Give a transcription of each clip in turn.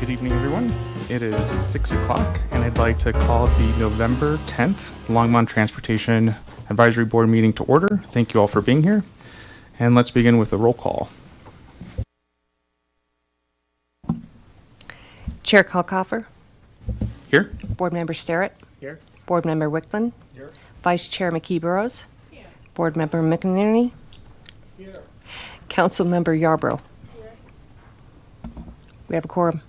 Good evening, everyone. It is 6 o'clock, and I'd like to call the November 10th Longmont Transportation Advisory Board meeting to order. Thank you all for being here. And let's begin with a roll call. Chair Kalkofer. Here. Board Member Starrett. Here. Board Member Wickland. Here. Vice Chair McKee-Burrows. Here. Board Member McInerney. Here. Council Member Yarbrough. Here. We have a quorum.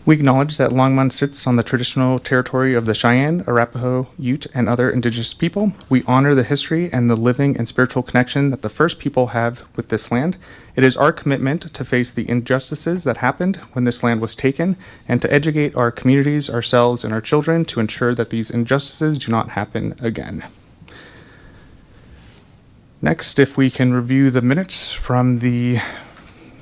We acknowledge that Longmont sits on the traditional territory of the Cheyenne, Arapaho, Ute, and other indigenous people. We honor the history and the living and spiritual connection that the first people have with this land. It is our commitment to face the injustices that happened when this land was taken and to educate our communities, ourselves, and our children to ensure that these injustices do not happen again. Next, if we can review the minutes from the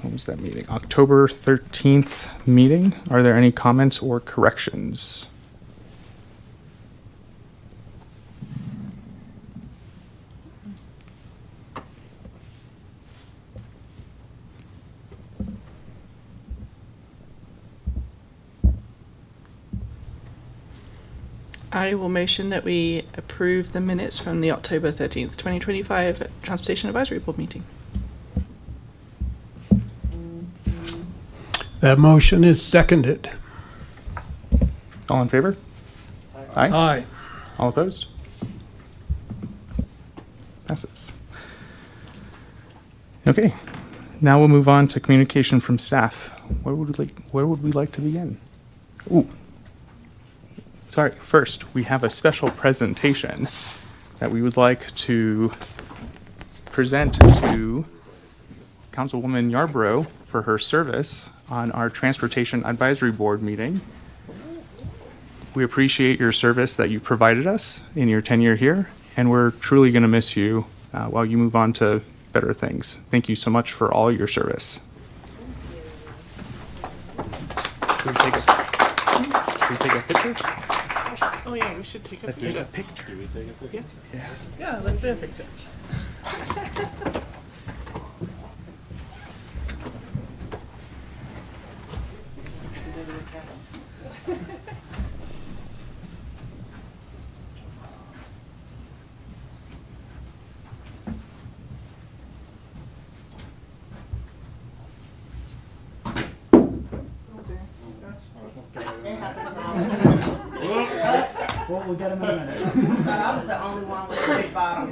what was that meeting? October 13th meeting. Are there any comments or corrections? I will motion that we approve the minutes from the October 13th, 2025 Transportation Advisory Board meeting. That motion is seconded. All in favor? Aye. Aye. All opposed? Passes. Okay, now we'll move on to communication from staff. Where would we like to begin? Ooh. Sorry, first, we have a special presentation that we would like to present to Councilwoman Yarbrough for her service on our Transportation Advisory Board meeting. We appreciate your service that you provided us in your tenure here, and we're truly going to miss you while you move on to better things. Thank you so much for all your service. Should we take a picture? Oh yeah, we should take a picture. Do we take a picture? Yeah, let's do a picture. Well, we'll get him in a minute. I was the only one with the big bottom.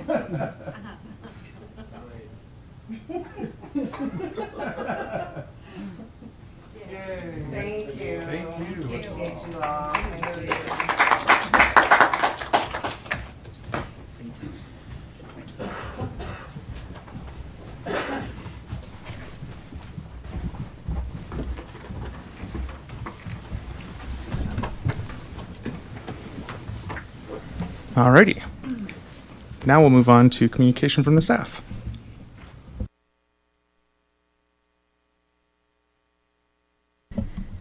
Thank you. Appreciate you all. Thank you. Alrighty. Now we'll move on to communication from the staff.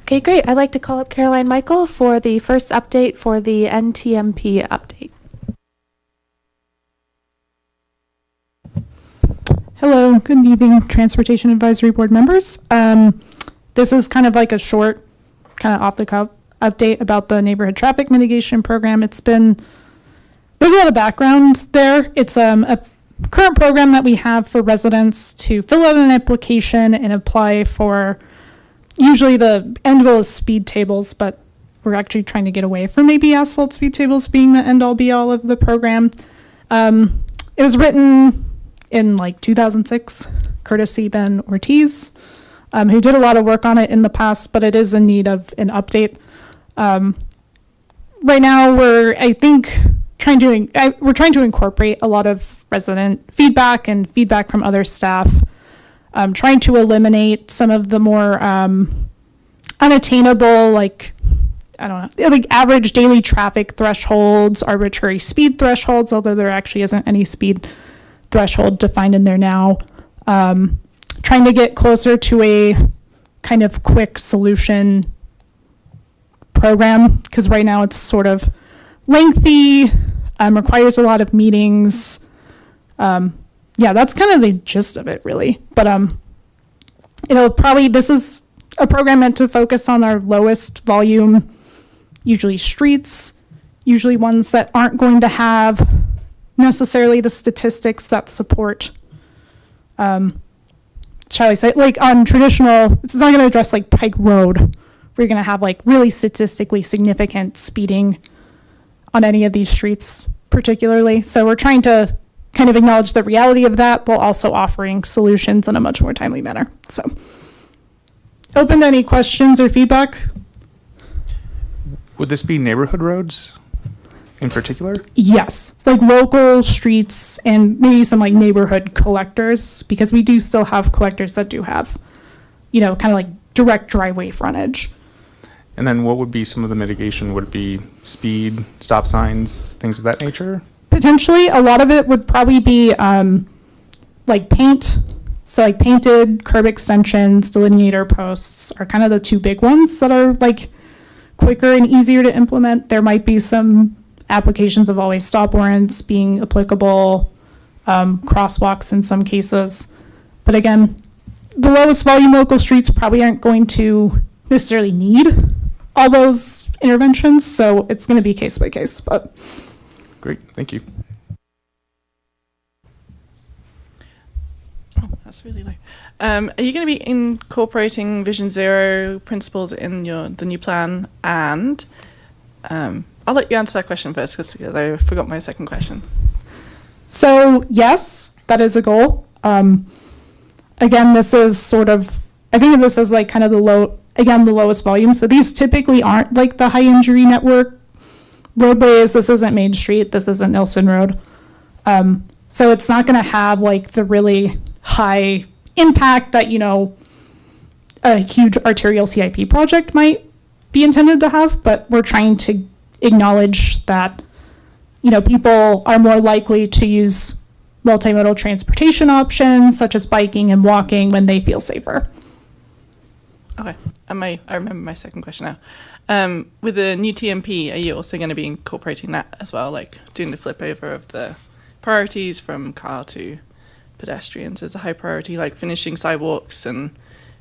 Okay, great. I'd like to call up Caroline Michael for the first update for the NTMP update. Hello, good evening, Transportation Advisory Board members. This is kind of like a short, kind of off the cuff update about the neighborhood traffic mitigation program. There's a lot of background there. It's a current program that we have for residents to fill out an application and apply for. Usually the end goal is speed tables, but we're actually trying to get away from maybe asphalt speed tables being the end all be all of the program. It was written in like 2006, courtesy Ben Ortiz, who did a lot of work on it in the past, but it is in need of an update. Right now we're trying to incorporate a lot of resident feedback and feedback from other staff. Trying to eliminate some of the more unattainable, like average daily traffic thresholds, arbitrary speed thresholds, although there actually isn't any speed threshold defined in there now. Trying to get closer to a kind of quick solution program, because right now it's sort of lengthy, requires a lot of meetings. Yeah, that's kind of the gist of it, really. But this is a program meant to focus on our lowest volume, usually streets, usually ones that aren't going to have necessarily the statistics that support, shall I say, like on traditional, it's not going to address like Pike Road, where you're going to have like really statistically significant speeding on any of these streets particularly. So we're trying to kind of acknowledge the reality of that while also offering solutions in a much more timely manner. So open to any questions or feedback. Would this be neighborhood roads in particular? Yes, like local streets and maybe some like neighborhood collectors, because we do still have collectors that do have, kind of like direct driveway frontage. And then what would be some of the mitigation? Would it be speed, stop signs, things of that nature? Potentially, a lot of it would probably be like paint. So like painted curb extensions, delineator posts are kind of the two big ones that are like quicker and easier to implement. There might be some applications of always stop warrants being applicable, crosswalks in some cases. But again, the lowest volume local streets probably aren't going to necessarily need all those interventions. So it's going to be case by case, but. Great, thank you. Oh, that's really low. Are you going to be incorporating Vision Zero principles in the new plan? And I'll let you answer that question first because I forgot my second question. So yes, that is a goal. Again, this is sort of, I think of this as like kind of the lowest volume. So these typically aren't like the high injury network roadways. This isn't Main Street. This isn't Nelson Road. So it's not going to have like the really high impact that, a huge arterial CIP project might be intended to have. But we're trying to acknowledge that, people are more likely to use multimodal transportation options such as biking and walking when they feel safer. Okay, I remember my second question now. With the new TMP, are you also going to be incorporating that as well, like doing the flip over of the priorities from car to pedestrians as a high priority, like finishing sidewalks and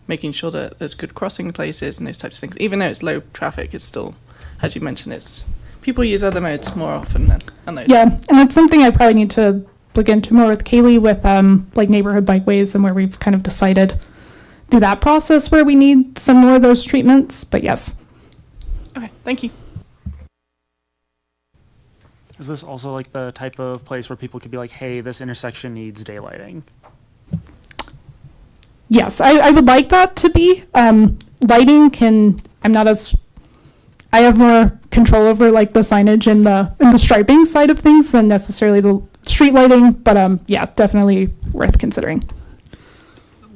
making sure that there's good crossing places and those types of things? Even though it's low traffic, it's still, as you mentioned, it's people use other modes more often than on those. Yeah, and that's something I probably need to look into more with Kaylee with like neighborhood bikeways and where we've kind of decided through that process where we need some more of those treatments. But yes. Okay, thank you. Is this also like the type of place where people could be like, hey, this intersection needs daylighting? Yes, I would like that to be. Lighting I have more control over like the signage and the striping side of things than necessarily the street lighting, but yeah, definitely worth considering.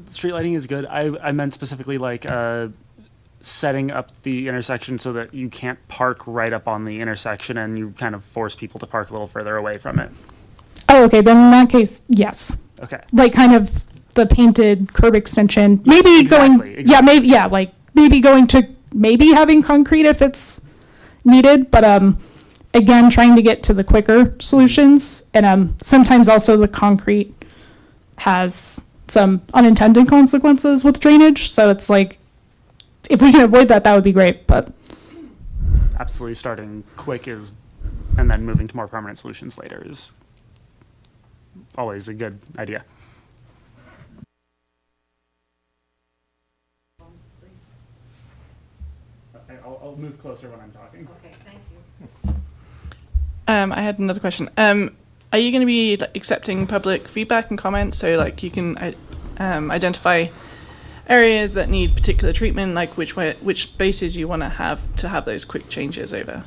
Street lighting is good. I meant specifically like setting up the intersection so that you can't park right up on the intersection and you kind of force people to park a little further away from it. Oh, okay, then in that case, yes. Okay. Like kind of the painted curb extension, maybe exactly. maybe going to maybe having concrete if it's needed, but again, trying to get to the quicker solutions. And sometimes also the concrete has some unintended consequences with drainage. So it's like, if we can avoid that, that would be great. But Absolutely, starting quick and then moving to more permanent solutions later is always a good idea. I'll move closer when I'm talking. Okay, thank you. I had another question. Are you going to be accepting public feedback and comments so like you can identify areas that need particular treatment, like which spaces you want to have those quick changes over?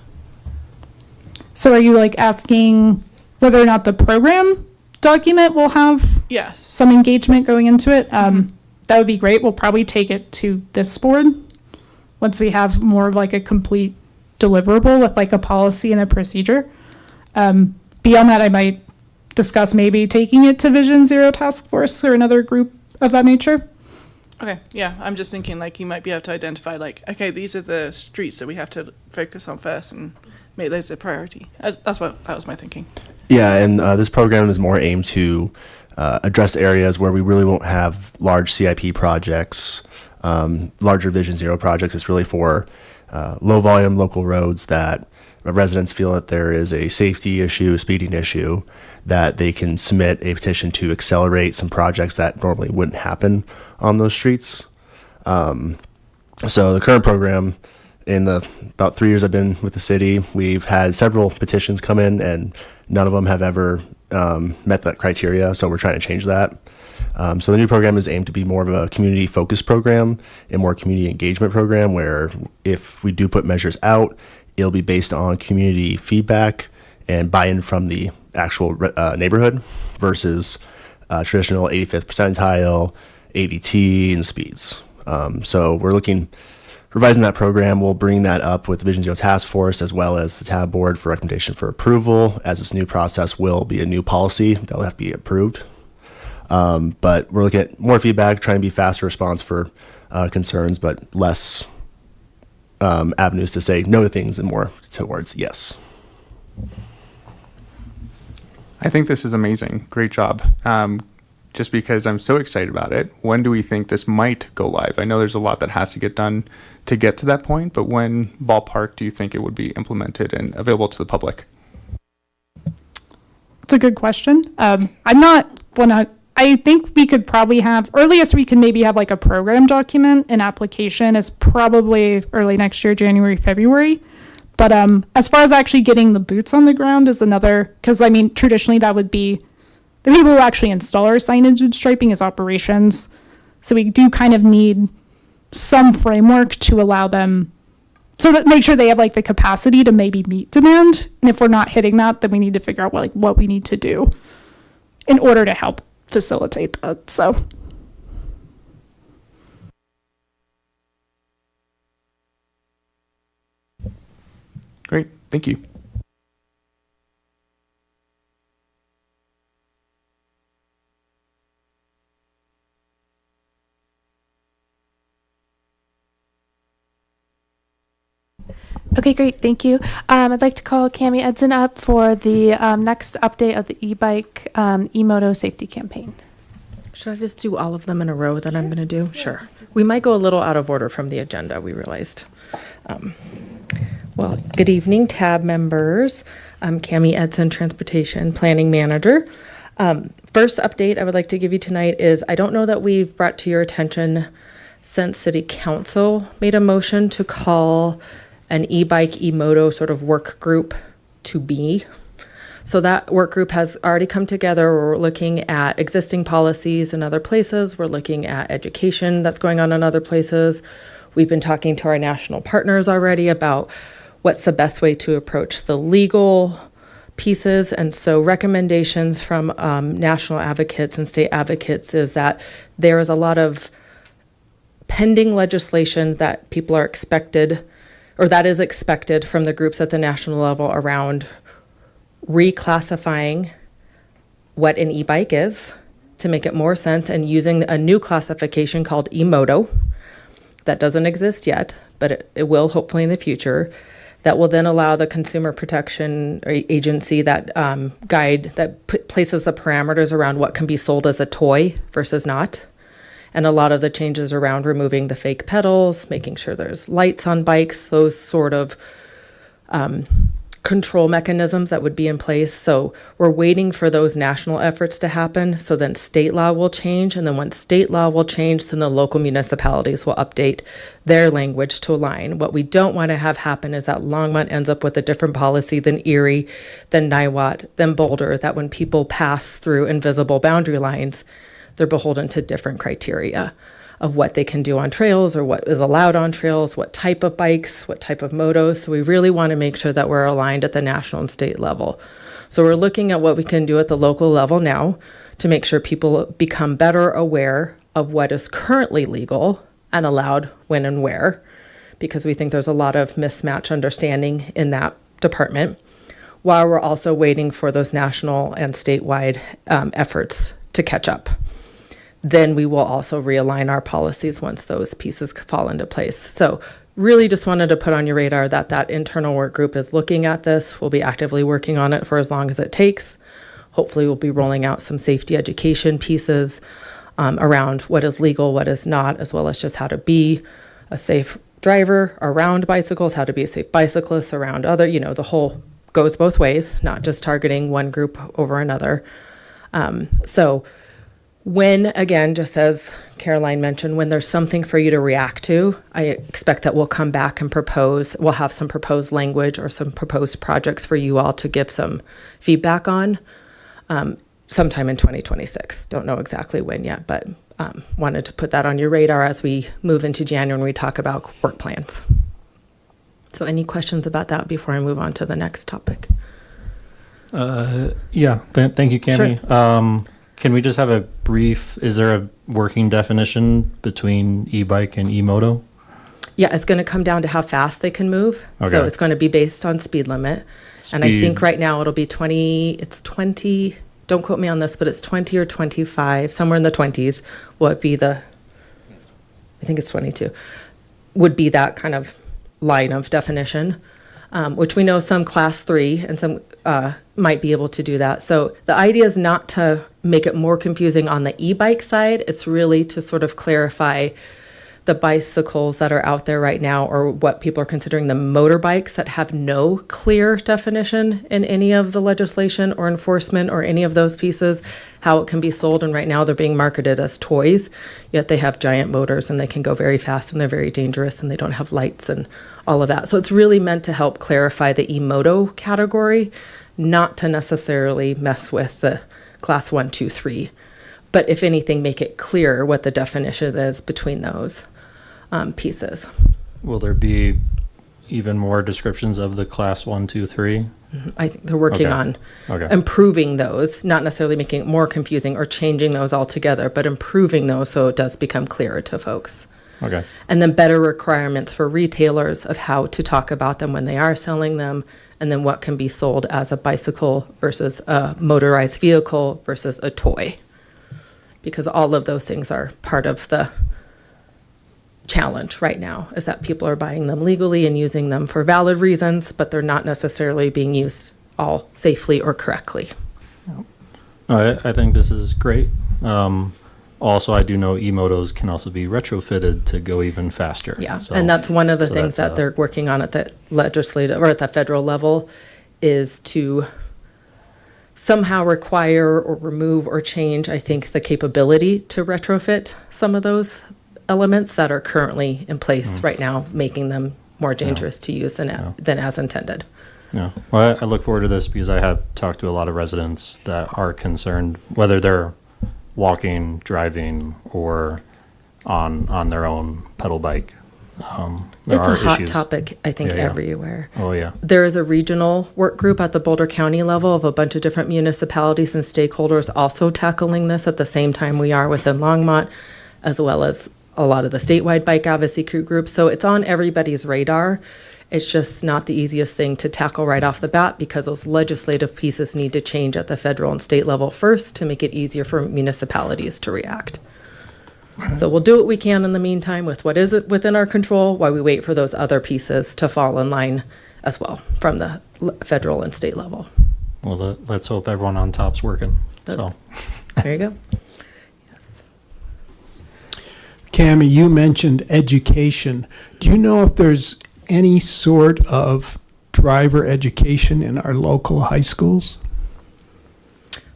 so are you like asking whether or not the program document will have Yes. some engagement going into it? That would be great. We'll probably take it to this board once we have more of like a complete deliverable with like a policy and a procedure. Beyond that, I might discuss maybe taking it to Vision Zero Task Force or another group of that nature. Okay, yeah, I'm just thinking like you might be able to identify like, okay, these are the streets that we have to focus on first and make those a priority. That was my thinking. Yeah, and this program is more aimed to address areas where we really won't have large CIP projects larger Vision Zero projects. It's really for low volume local roads that residents feel that there is a safety issue, speeding issue, that they can submit a petition to accelerate some projects that normally wouldn't happen on those streets. So the current program, in the about 3 years I've been with the city, we've had several petitions come in, and none of them have ever met that criteria. So we're trying to change that. So the new program is aimed to be more of a community-focused program and more community engagement program, where if we do put measures out, it'll be based on community feedback and buy-in from the actual neighborhood versus traditional 85th percentile, ADT, and speeds. So we're revising that program. We'll bring that up with the Vision Zero Task Force as well as the TAB Board for recommendation for approval, as this new process will be a new policy that will have to be approved. But we're looking at more feedback, trying to be faster response for concerns, but less avenues to say no to things and more towards yes. I think this is amazing. Great job. Just because I'm so excited about it, when do we think this might go live? I know there's a lot that has to get done to get to that point, but when ballpark do you think it would be implemented and available to the public? It's a good question. I think we could probably have, earliest we can maybe have like a program document, an application is probably early next year, January, February. But as far as actually getting the boots on the ground is another, because I mean, traditionally that would be the people who actually install our signage and striping as operations. So we do kind of need some framework to allow them, so that make sure they have like the capacity to maybe meet demand. And if we're not hitting that, then we need to figure out what we need to do in order to help facilitate that. So Great, thank you. Okay, great. Thank you. I'd like to call Cami Edson up for the next update of the e-bike e-moto safety campaign. Should I just do all of them in a row that I'm going to do? Sure. We might go a little out of order from the agenda, we realized. Well, good evening, TAB members. I'm Cami Edson, Transportation Planning Manager. First update I would like to give you tonight is I don't know that we've brought to your attention since City Council made a motion to call an e-bike, e-moto sort of work group to be. So that work group has already come together. We're looking at existing policies in other places. We're looking at education that's going on in other places. We've been talking to our national partners already about what's the best way to approach the legal pieces. And so recommendations from national advocates and state advocates is that there is a lot of pending legislation that people are expected, or that is expected from the groups at the national level around reclassifying what an e-bike is to make it more sense and using a new classification called e-moto that doesn't exist yet, but it will hopefully in the future, that will then allow the consumer protection agency that places the parameters around what can be sold as a toy versus not. And a lot of the changes around removing the fake pedals, making sure there's lights on bikes, those sort of control mechanisms that would be in place. So we're waiting for those national efforts to happen. So then state law will change. And then once state law will change, then the local municipalities will update their language to align. What we don't want to have happen is that Longmont ends up with a different policy than Erie, than Niwot, than Boulder, that when people pass through invisible boundary lines, they're beholden to different criteria of what they can do on trails or what is allowed on trails, what type of bikes, what type of motos. So we really want to make sure that we're aligned at the national and state level. So we're looking at what we can do at the local level now to make sure people become better aware of what is currently legal and allowed when and where, because we think there's a lot of mismatch understanding in that department, while we're also waiting for those national and statewide efforts to catch up. Then we will also realign our policies once those pieces fall into place. So really just wanted to put on your radar that that internal work group is looking at this. We'll be actively working on it for as long as it takes. Hopefully we'll be rolling out some safety education pieces around what is legal, what is not, as well as just how to be a safe driver around bicycles, how to be a safe bicyclist around other, the whole goes both ways, not just targeting one group over another. So when, again, just as Caroline mentioned, when there's something for you to react to, I expect that we'll come back and we'll have some proposed language or some proposed projects for you all to give some feedback on sometime in 2026. Don't know exactly when yet, but wanted to put that on your radar as we move into January and we talk about work plans. So any questions about that before I move on to the next topic? Thank you, Cammie. Sure. Can we just have a brief, is there a working definition between e-bike and e-moto? Yeah, it's going to come down to how fast they can move. Okay. So it's going to be based on speed limit. And I think right now it'll be 20, don't quote me on this, but it's 20 or 25, somewhere in the 20s would be I think it's 22, would be that kind of line of definition, which we know some class 3 and some might be able to do that. So the idea is not to make it more confusing on the e-bike side. It's really to sort of clarify the bicycles that are out there right now, or what people are considering the motorbikes that have no clear definition in any of the legislation or enforcement or any of those pieces, how it can be sold. And right now they're being marketed as toys, yet they have giant motors and they can go very fast and they're very dangerous and they don't have lights and all of that. So it's really meant to help clarify the e-moto category, not to necessarily mess with the class 1, 2, 3, but if anything, make it clear what the definition is between those pieces. Will there be even more descriptions of the class 1, 2, 3? I think they're working on improving those, not necessarily making it more confusing or changing those altogether, but improving those so it does become clearer to folks. Okay. And then better requirements for retailers of how to talk about them when they are selling them, and then what can be sold as a bicycle versus a motorized vehicle versus a toy. Because all of those things are part of the challenge right now, is that people are buying them legally and using them for valid reasons, but they're not necessarily being used all safely or correctly. I think this is great. Also, I do know e-motos can also be retrofitted to go even faster. Yeah, So- and that's one of the so things that's, that they're working on at the legislative or at the federal level, is to somehow require or remove or change, I think, the capability to retrofit some of those elements that are currently in place right now, making them more dangerous to use than as intended. Yeah. Well, I look forward to this because I have talked to a lot of residents that are concerned, whether they're walking, driving, or on their own pedal bike. There It's are a hot issues. topic, I think, Yeah, yeah. everywhere. Oh, yeah. There is a regional work group at the Boulder County level of a bunch of different municipalities and stakeholders also tackling this at the same time we are within Longmont, as well as a lot of the statewide bike advocacy groups. So it's on everybody's radar. It's just not the easiest thing to tackle right off the bat, because those legislative pieces need to change at the federal and state level first to make it easier for municipalities to react. So we'll do what we can in the meantime with what is within our control, while we wait for those other pieces to fall in line as well from the federal and state level. Well, let's hope everyone on top's working. So, There you go. Cammie, you mentioned education. Do you know if there's any sort of driver education in our local high schools?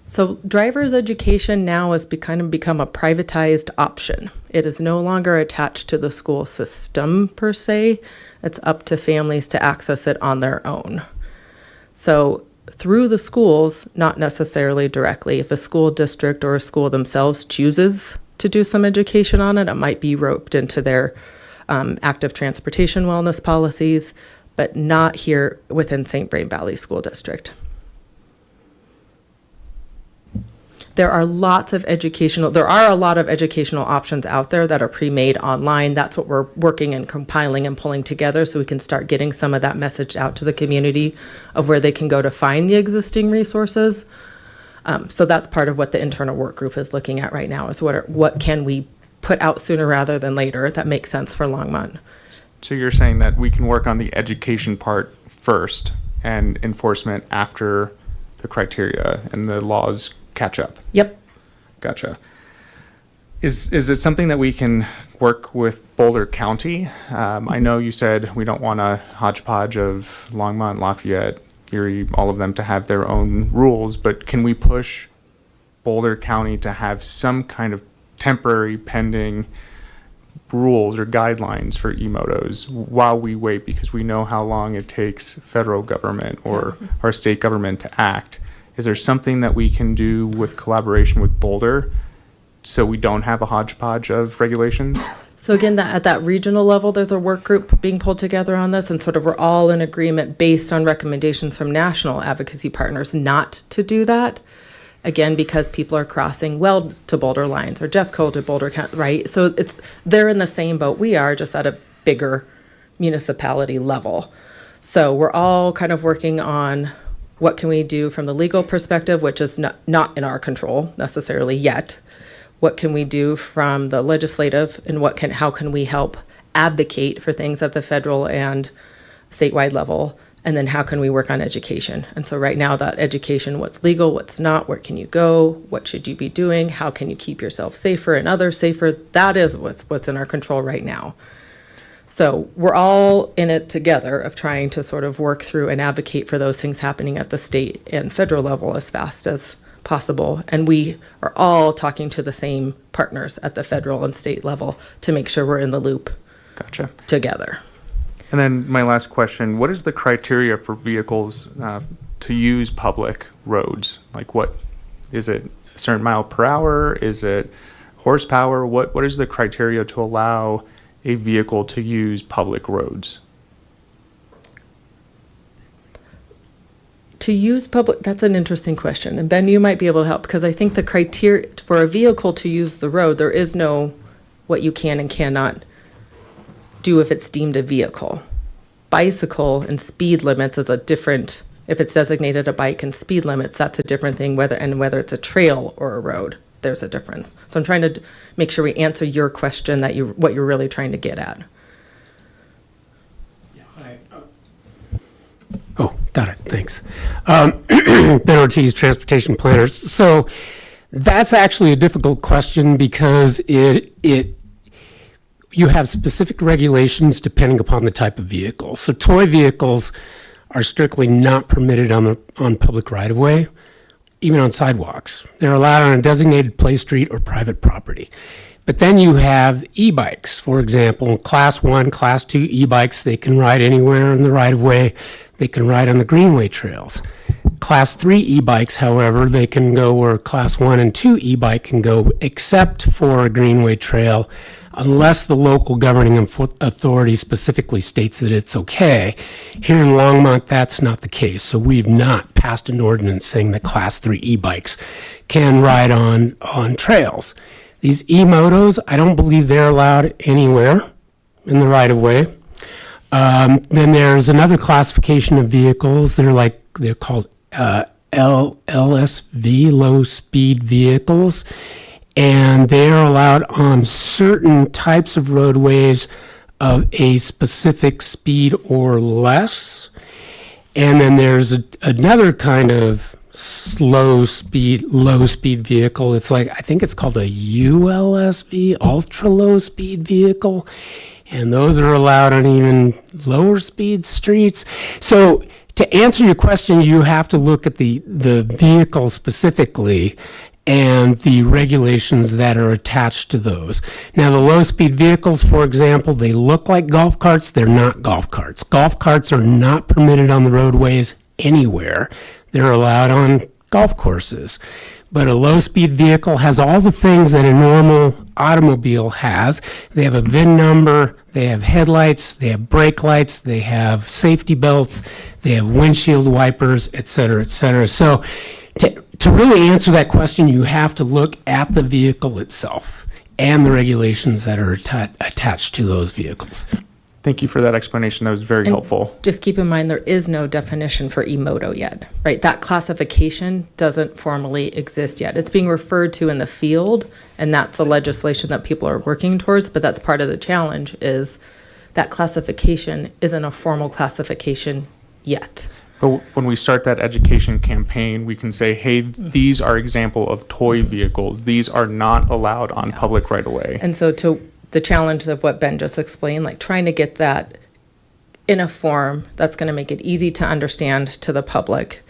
So driver's education now has become a privatized option. It is no longer attached to the school system per se. It's up to families to access it on their own. So through the schools, not necessarily directly. If a school district or a school themselves chooses to do some education on it, it might be roped into their active transportation wellness policies, but not here within St. Vrain Valley School District. There are a lot of educational options out there that are pre-made online. That's what we're working and compiling and pulling together, so we can start getting some of that message out to the community of where they can go to find the existing resources. So that's part of what the internal work group is looking at right now, is what can we put out sooner rather than later that makes sense for Longmont. So you're saying that we can work on the education part first and enforcement after the criteria and the laws catch up? Yep. Gotcha. Is it something that we can work with Boulder County? I know you said we don't want a hodgepodge of Longmont, Lafayette, Erie, all of them to have their own rules, but can we push Boulder County to have some kind of temporary pending rules or guidelines for e-motos while we wait, because we know how long it takes federal government or our state government to act? Is there something that we can do with collaboration with Boulder so we don't have a hodgepodge of regulations? So again, at that regional level, there's a work group being pulled together on this, and sort of we're all in agreement based on recommendations from national advocacy partners not to do that. Again, because people are crossing Weld to Boulder lines or Jeffco to Boulder County, right? So they're in the same boat we are, just at a bigger municipality level. So we're all kind of working on what can we do from the legal perspective, which is not in our control necessarily yet. What can we do from the legislative, and how can we help advocate for things at the federal and statewide level? And then how can we work on education? And so right now, that education, what's legal, what's not, where can you go, what should you be doing, how can you keep yourself safer and others safer, that is what's in our control right now. So we're all in it together of trying to sort of work through and advocate for those things happening at the state and federal level as fast as possible. And we are all talking to the same partners at the federal and state level to make sure we're in the loop. Gotcha. Together. And then my last question, what is the criteria for vehicles to use public roads? Like, what is it, a certain mile per hour? Is it horsepower? What is the criteria to allow a vehicle to use public roads? To use public, that's an interesting question. And Ben, you might be able to help, because I think the criteria for a vehicle to use the road, there is no what you can and cannot do if it's deemed a vehicle. Bicycle and speed limits is a different, if it's designated a bike and speed limits, that's a different thing, whether it's a trail or a road, there's a difference. So I'm trying to make sure we answer your question, what you're really trying to get at. Oh, got it. Thanks. Ben Ortiz, transportation planner. So that's actually a difficult question because you have specific regulations depending upon the type of vehicle. So toy vehicles are strictly not permitted on public right-of-way, even on sidewalks. They're allowed on a designated play street or private property. But then you have e-bikes, for example, class 1, class 2 e-bikes. They can ride anywhere in the right-of-way. They can ride on the greenway trails. Class 3 e-bikes, however, they can go where class 1 and 2 e-bike can go, except for a greenway trail, unless the local governing authority specifically states that it's okay. Here in Longmont, that's not the case. So we've not passed an ordinance saying that class 3 e-bikes can ride on trails. These e-motos, I don't believe they're allowed anywhere in the right-of-way. Then there's another classification of vehicles. They're called LSV, low-speed vehicles, and they're allowed on certain types of roadways of a specific speed or less. And then there's another kind of low speed vehicle. It's I think it's called a ULSV, ultra low speed vehicle. And those are allowed on even lower speed streets. So to answer your question, you have to look at the vehicle specifically and the regulations that are attached to those. Now, the low-speed vehicles, for example, they look like golf carts. They're not golf carts. Golf carts are not permitted on the roadways anywhere. They're allowed on golf courses. But a low-speed vehicle has all the things that a normal automobile has. They have a VIN number, they have headlights, they have brake lights, they have safety belts, they have windshield wipers, et cetera, et cetera. So to really answer that question, you have to look at the vehicle itself and the regulations that are attached to those vehicles. Thank you for that explanation. That was very helpful. Just keep in mind, there is no definition for e-moto yet, right? That classification doesn't formally exist yet. It's being referred to in the field, and that's the legislation that people are working towards, but that's part of the challenge is that classification isn't a formal classification yet. But when we start that education campaign, we can say, hey, these are example of toy vehicles. These are not allowed on public right of way. And so to the challenge of what Ben just explained, like trying to get that in a form that's going to make it easy to understand to the public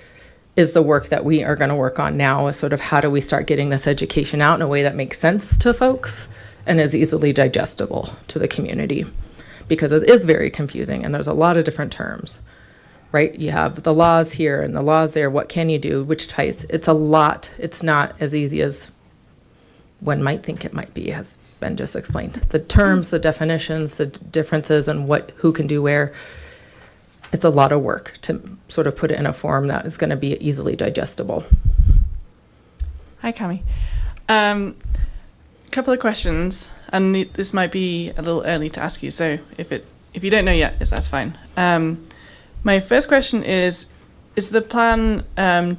is the work that we are going to work on now, is sort of how do we start getting this education out in a way that makes sense to folks and is easily digestible to the community, because it is very confusing and there's a lot of different terms, right? You have the laws here and the laws there. What can you do? Which types? It's a lot. It's not as easy as one might think it might be, as Ben just explained. The terms, the definitions, the differences, and who can do where. It's a lot of work to sort of put it in a form that is going to be easily digestible. Hi, Cami. Couple of questions, and this might be a little early to ask you, so if you don't know yet, that's fine. My first question is the plan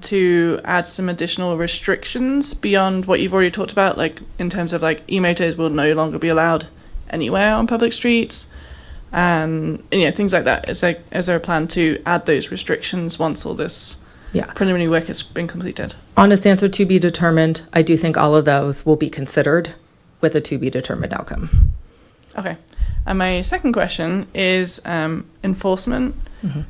to add some additional restrictions beyond what you've already talked about, like in terms of like e-motors will no longer be allowed anywhere on public streets, and things like that? Is there a plan to add those restrictions once all this preliminary work has been completed? Honest answer, to be determined. I do think all of those will be considered with a to be determined outcome. Okay. And my second question is enforcement. Mm-hmm.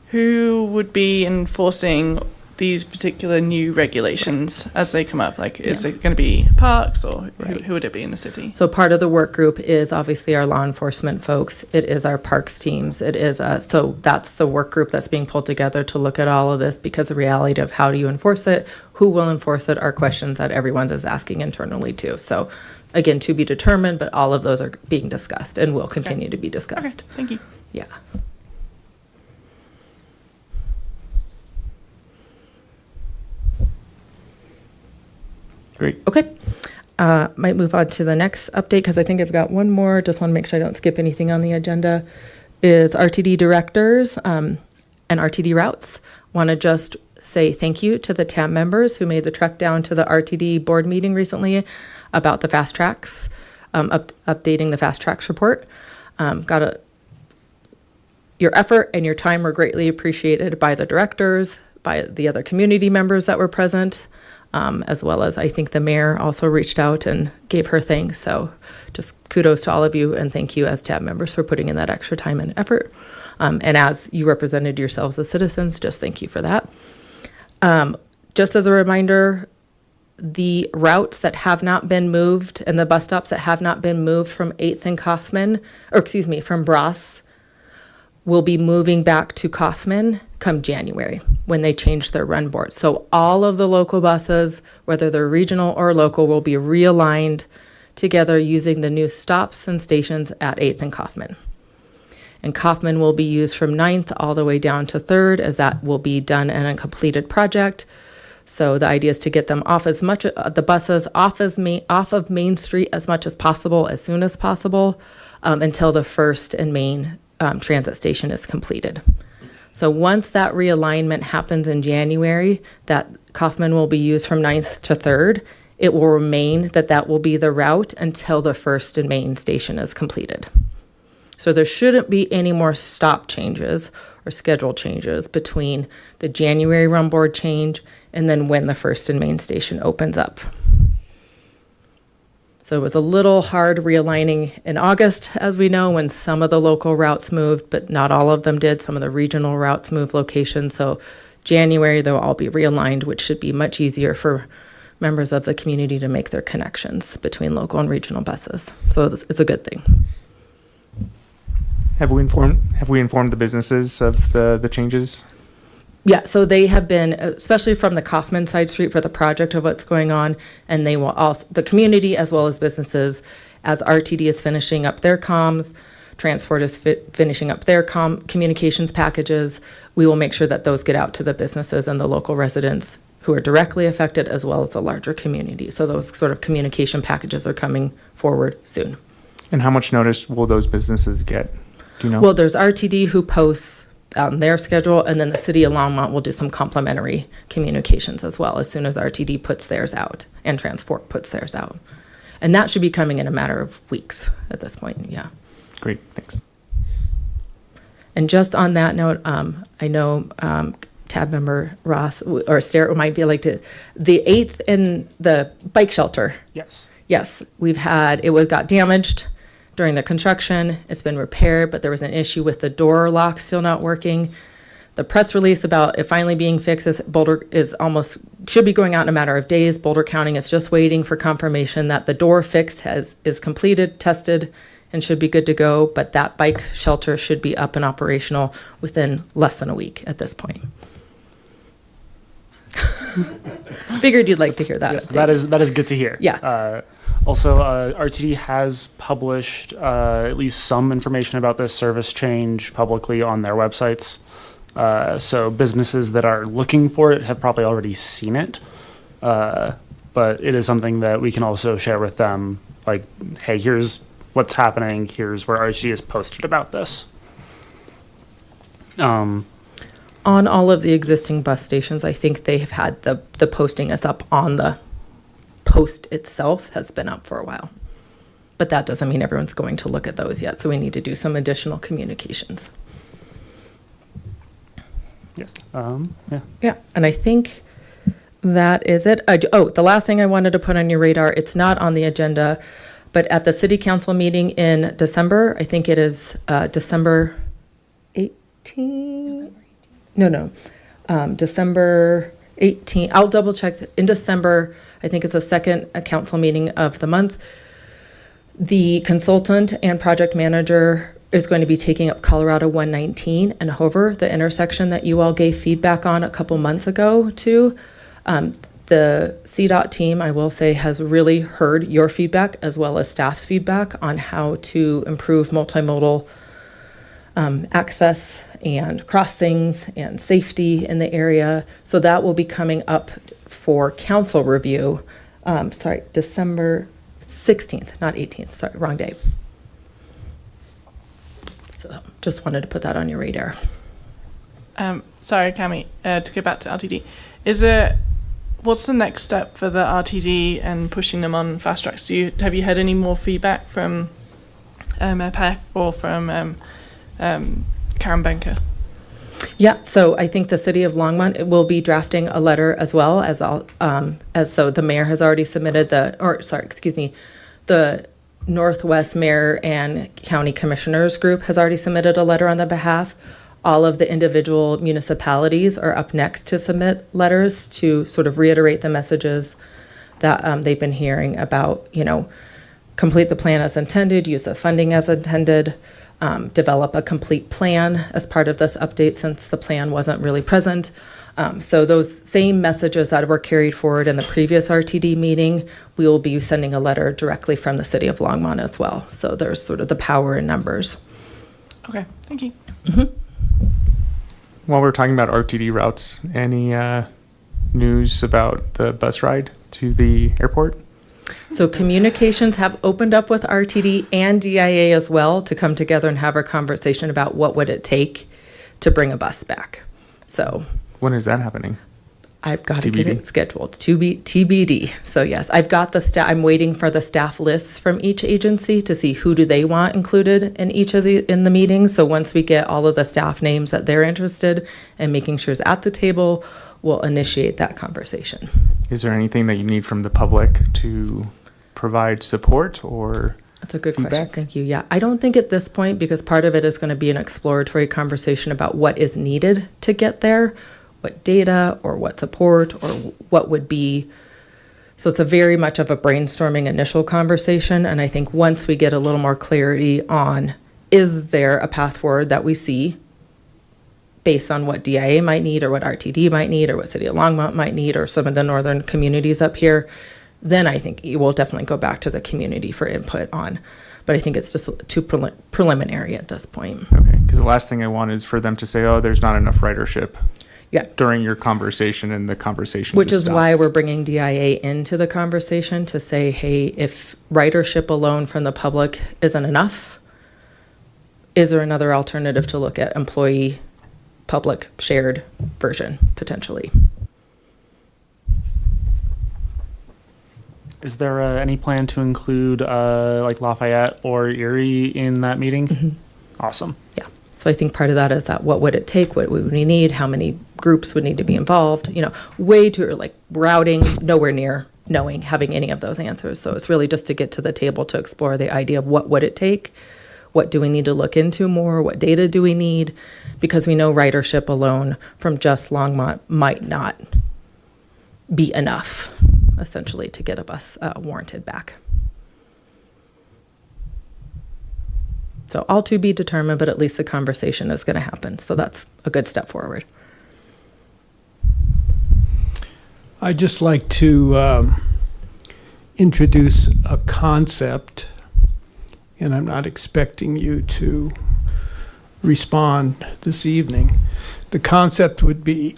Who would be enforcing these particular new regulations as they come up? Like, is it going to be parks, or who would it be in the city? So part of the work group is obviously our law enforcement folks. It is our parks teams. It is so that's the work group that's being pulled together to look at all of this, because the reality of how do you enforce it, who will enforce it, are questions that everyone's is asking internally too. So again, to be determined, but all of those are being discussed and will continue to be discussed. Okay, thank you. Yeah. Great. Okay. Might move on to the next update, because I think I've got one more. Just want to make sure I don't skip anything on the agenda. Is RTD directors and RTD routes. Want to just say thank you to the TAM members who made the trek down to the RTD board meeting recently about the fast tracks, updating the fast tracks report. Your effort and your time were greatly appreciated by the directors, by the other community members that were present, as well as I think the mayor also reached out and gave her thanks. So just kudos to all of you, and thank you as TAB members for putting in that extra time and effort. And as you represented yourselves as citizens, just thank you for that. Just as a reminder, the routes that have not been moved and the bus stops that have not been moved from 8th and Kaufman, from Bross, will be moving back to Kaufman come January when they change their run board. So all of the local buses, whether they're regional or local, will be realigned together using the new stops and stations at 8th and Kaufman. And Kaufman will be used from 9th all the way down to 3rd, as that will be done in a completed project. So the idea is to get them off as much, the buses off of Main Street as much as possible, as soon as possible, until the First and Main transit station is completed. So once that realignment happens in January, that Kaufman will be used from 9th to 3rd. It will remain that will be the route until the First and Main station is completed. So there shouldn't be any more stop changes or schedule changes between the January run board change and then when the First and Main station opens up. So it was a little hard realigning in August, as we know, when some of the local routes moved, but not all of them did. Some of the regional routes moved locations. So January, they'll all be realigned, which should be much easier for members of the community to make their connections between local and regional buses. So it's a good thing. Have we informed the businesses of the changes? Yeah, so they have been, especially from the Kaufman side street, for the project of what's going on, and they will also, the community as well as businesses, as RTD is finishing up their comms, Transport is finishing up their communications packages, we will make sure that those get out to the businesses and the local residents who are directly affected, as well as the larger community. So those sort of communication packages are coming forward soon. And how much notice will those businesses get? Do you know? Well, there's RTD who posts their schedule, and then the city of Longmont will do some complimentary communications as well as soon as RTD puts theirs out and Transport puts theirs out. And that should be coming in a matter of weeks at this point, yeah. Great, thanks. And just on that note, I know tab member Ross or Sarah might be like to the 8th in the bike shelter. Yes. Yes, got damaged during the construction. It's been repaired, but there was an issue with the door lock still not working. The press release about it finally being fixed should be going out in a matter of days. Boulder County is just waiting for confirmation that the door fix is completed, tested, and should be good to go. But that bike shelter should be up and operational within less than a week at this point. Figured you'd like to hear that. Yes, update. that is good to hear. Yeah. Also, RTD has published at least some information about this service change publicly on their websites. So businesses that are looking for it have probably already seen it. But it is something that we can also share with them. Like, hey, here's what's happening. Here's where RTD has posted about this. On all of the existing bus stations, I think they have had the posting is up on the post itself has been up for a while. But that doesn't mean everyone's going to look at those yet. So we need to do some additional communications. Yes. Yeah. Yeah. And I think that is it. The last thing I wanted to put on your radar, it's not on the agenda, but at the city council meeting in December, I think it is December 18th. No. December 18th. I'll double check. In December, I think it's the second council meeting of the month. The consultant and project manager is going to be taking up Colorado 119 and Hover, the intersection that you all gave feedback on a couple months ago too. The CDOT team, I will say, has really heard your feedback as well as staff's feedback on how to improve multimodal access and crossings and safety in the area. So that will be coming up for council review. December 16th, not 18th. Sorry, wrong day. So just wanted to put that on your radar. Sorry, Cami, to go back to RTD. What's the next step for the RTD and pushing them on fast tracks? Have you had any more feedback from EPEC or from Karen Benker? Yeah, so I think the city of Longmont will be drafting a letter as well as the mayor has already submitted the Northwest Mayor and County Commissioners Group has already submitted a letter on the behalf. All of the individual municipalities are up next to submit letters to sort of reiterate the messages that they've been hearing about, complete the plan as intended, use the funding as intended, develop a complete plan as part of this update since the plan wasn't really present. So those same messages that were carried forward in the previous RTD meeting, we will be sending a letter directly from the city of Longmont as well. So there's sort of the power in numbers. Okay, thank you. Mm-hmm. While we're talking about RTD routes, any news about the bus ride to the airport? So communications have opened up with RTD and DIA as well to come together and have a conversation about what would it take to bring a bus back. So when is that happening? I've got to TBD? get it scheduled. TBD. So yes, I've got the staff. I'm waiting for the staff lists from each agency to see who do they want included in each of in the meetings. So once we get all of the staff names that they're interested in making sure is at the table, we'll initiate that conversation. Is there anything that you need from the public to provide support or That's a good feedback? question. Thank you. Yeah, I don't think at this point, because part of it is going to be an exploratory conversation about what is needed to get there, what data or what support or what would be. So it's a very much of a brainstorming initial conversation. And I think once we get a little more clarity on, is there a path forward that we see based on what DIA might need or what RTD might need or what City of Longmont might need or some of the northern communities up here, then I think you will definitely go back to the community for input on. But I think it's just too preliminary at this point. Okay, because the last thing I want is for them to say, oh, there's not enough ridership. Yeah. During your conversation and the conversation. Which just is why stops. we're bringing DIA into the conversation to say, hey, if ridership alone from the public isn't enough, is there another alternative to look at employee public shared version potentially? Is there any plan to include like Lafayette or Erie in that meeting? Mm-hmm. Awesome. Yeah. So I think part of that is that what would it take? What would we need? How many groups would need to be involved, way too, like routing, nowhere near knowing, having any of those answers. So it's really just to get to the table to explore the idea of what would it take? What do we need to look into more? What data do we need? Because we know ridership alone from just Longmont might not be enough, essentially, to get a bus warranted back. So all to be determined, but at least the conversation is going to happen. So that's a good step forward. I'd just like to introduce a concept, and I'm not expecting you to respond this evening. The concept would be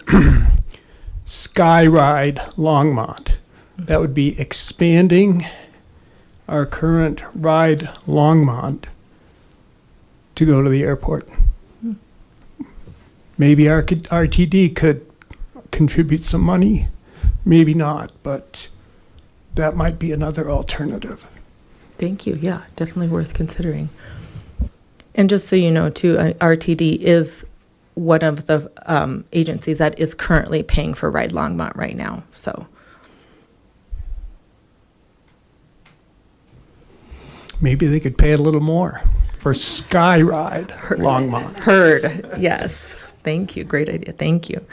Skyride Longmont. That would be expanding our current Ride Longmont to go to the airport. Maybe RTD could contribute some money, maybe not, but that might be another alternative. Thank you. Yeah, definitely worth considering. And just so you know, too, RTD is one of the agencies that is currently paying for Ride Longmont right now. So Maybe they could pay a little more for Skyride Longmont. heard. Yes. Thank you. Great idea. Thank you.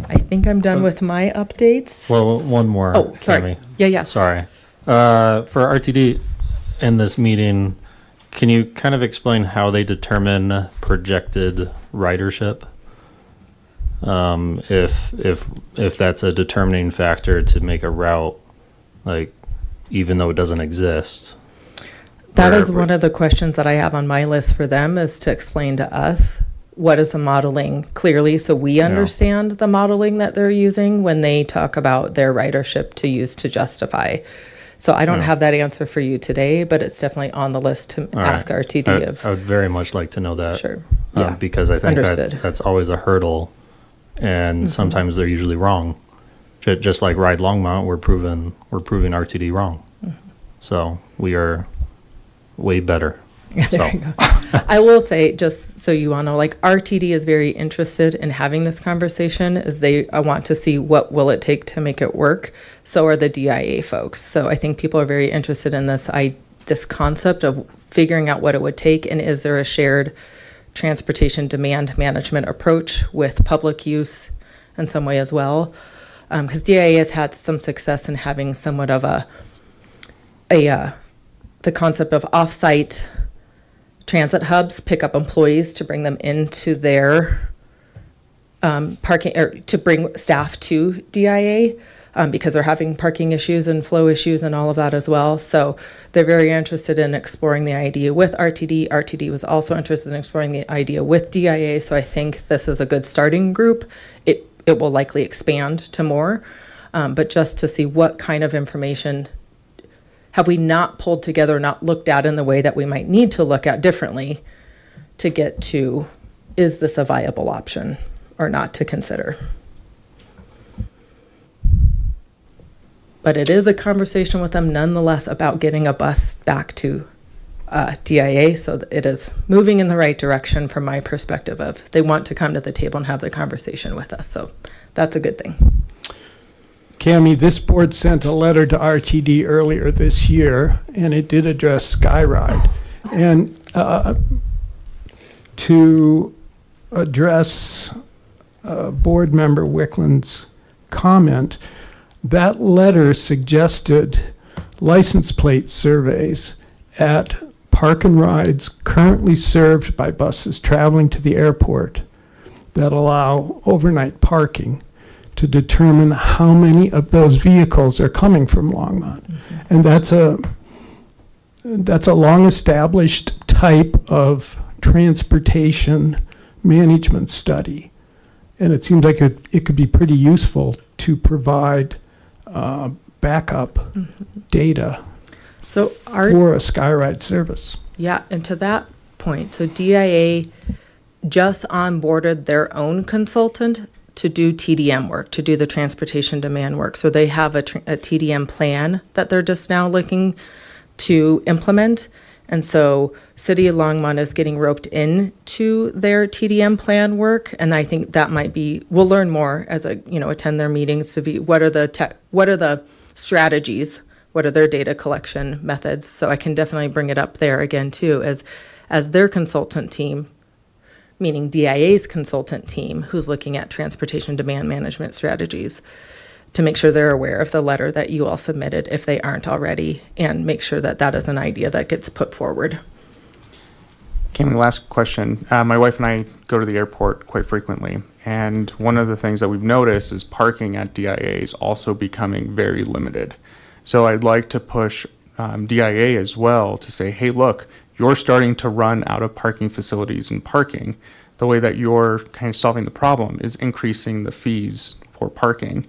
I think I'm done with my updates. Well, one more. Oh, sorry. Tammy. Yeah. Sorry. For RTD in this meeting, can you kind of explain how they determine projected ridership? If that's a determining factor to make a route, like even though it doesn't exist. That is one of the questions that I have on my list for them, is to explain to us what is the modeling clearly, so we understand the modeling that they're using when they talk about their ridership to use to justify. So I don't have that answer for you today, but it's definitely on the list to ask RTD. I would very much like to know that. Sure. Because I think Understood. that's always a hurdle, and sometimes they're usually wrong. Just like Ride Longmont, we're proving RTD wrong. So we are way better. There you go. I will say, just so you all know, like RTD is very interested in having this conversation, as they want to see what will it take to make it work. So are the DIA folks. So I think people are very interested in this concept of figuring out what it would take, and is there a shared transportation demand management approach with public use in some way as well. Because DIA has had some success in having somewhat of the concept of off-site transit hubs pick up employees to bring them into their parking, or to bring staff to DIA because they're having parking issues and flow issues and all of that as well. So they're very interested in exploring the idea with RTD. RTD was also interested in exploring the idea with DIA. So I think this is a good starting group. It will likely expand to more, but just to see what kind of information have we not pulled together, not looked at in the way that we might need to look at differently to get to, is this a viable option or not to consider? But it is a conversation with them nonetheless about getting a bus back to DIA, so that it is moving in the right direction from my perspective of they want to come to the table and have the conversation with us. So that's a good thing. Cammie, this board sent a letter to RTD earlier this year, and it did address Skyride. And to address board member Wickland's comment, that letter suggested license plate surveys at park and rides currently served by buses traveling to the airport that allow overnight parking, to determine how many of those vehicles are coming from Longmont. And that's a long-established type of transportation management study. And it seems like it could be pretty useful to provide backup data for a Skyride service. Yeah, and to that point, so DIA just onboarded their own consultant to do TDM work, to do the transportation demand work. So they have a TDM plan that they're just now looking to implement. And so City of Longmont is getting roped into their TDM plan work. And I think that might be, we'll learn more as attend their meetings to be, what are the strategies, what are their data collection methods? So I can definitely bring it up there again too, as their consultant team, meaning DIA's consultant team, who's looking at transportation demand management strategies, to make sure they're aware of the letter that you all submitted if they aren't already, and make sure that that is an idea that gets put forward. Cami, last question. My wife and I go to the airport quite frequently, and one of the things that we've noticed is parking at DIA is also becoming very limited. So I'd like to push DIA as well to say, hey, look, you're starting to run out of parking facilities and parking. The way that you're kind of solving the problem is increasing the fees for parking.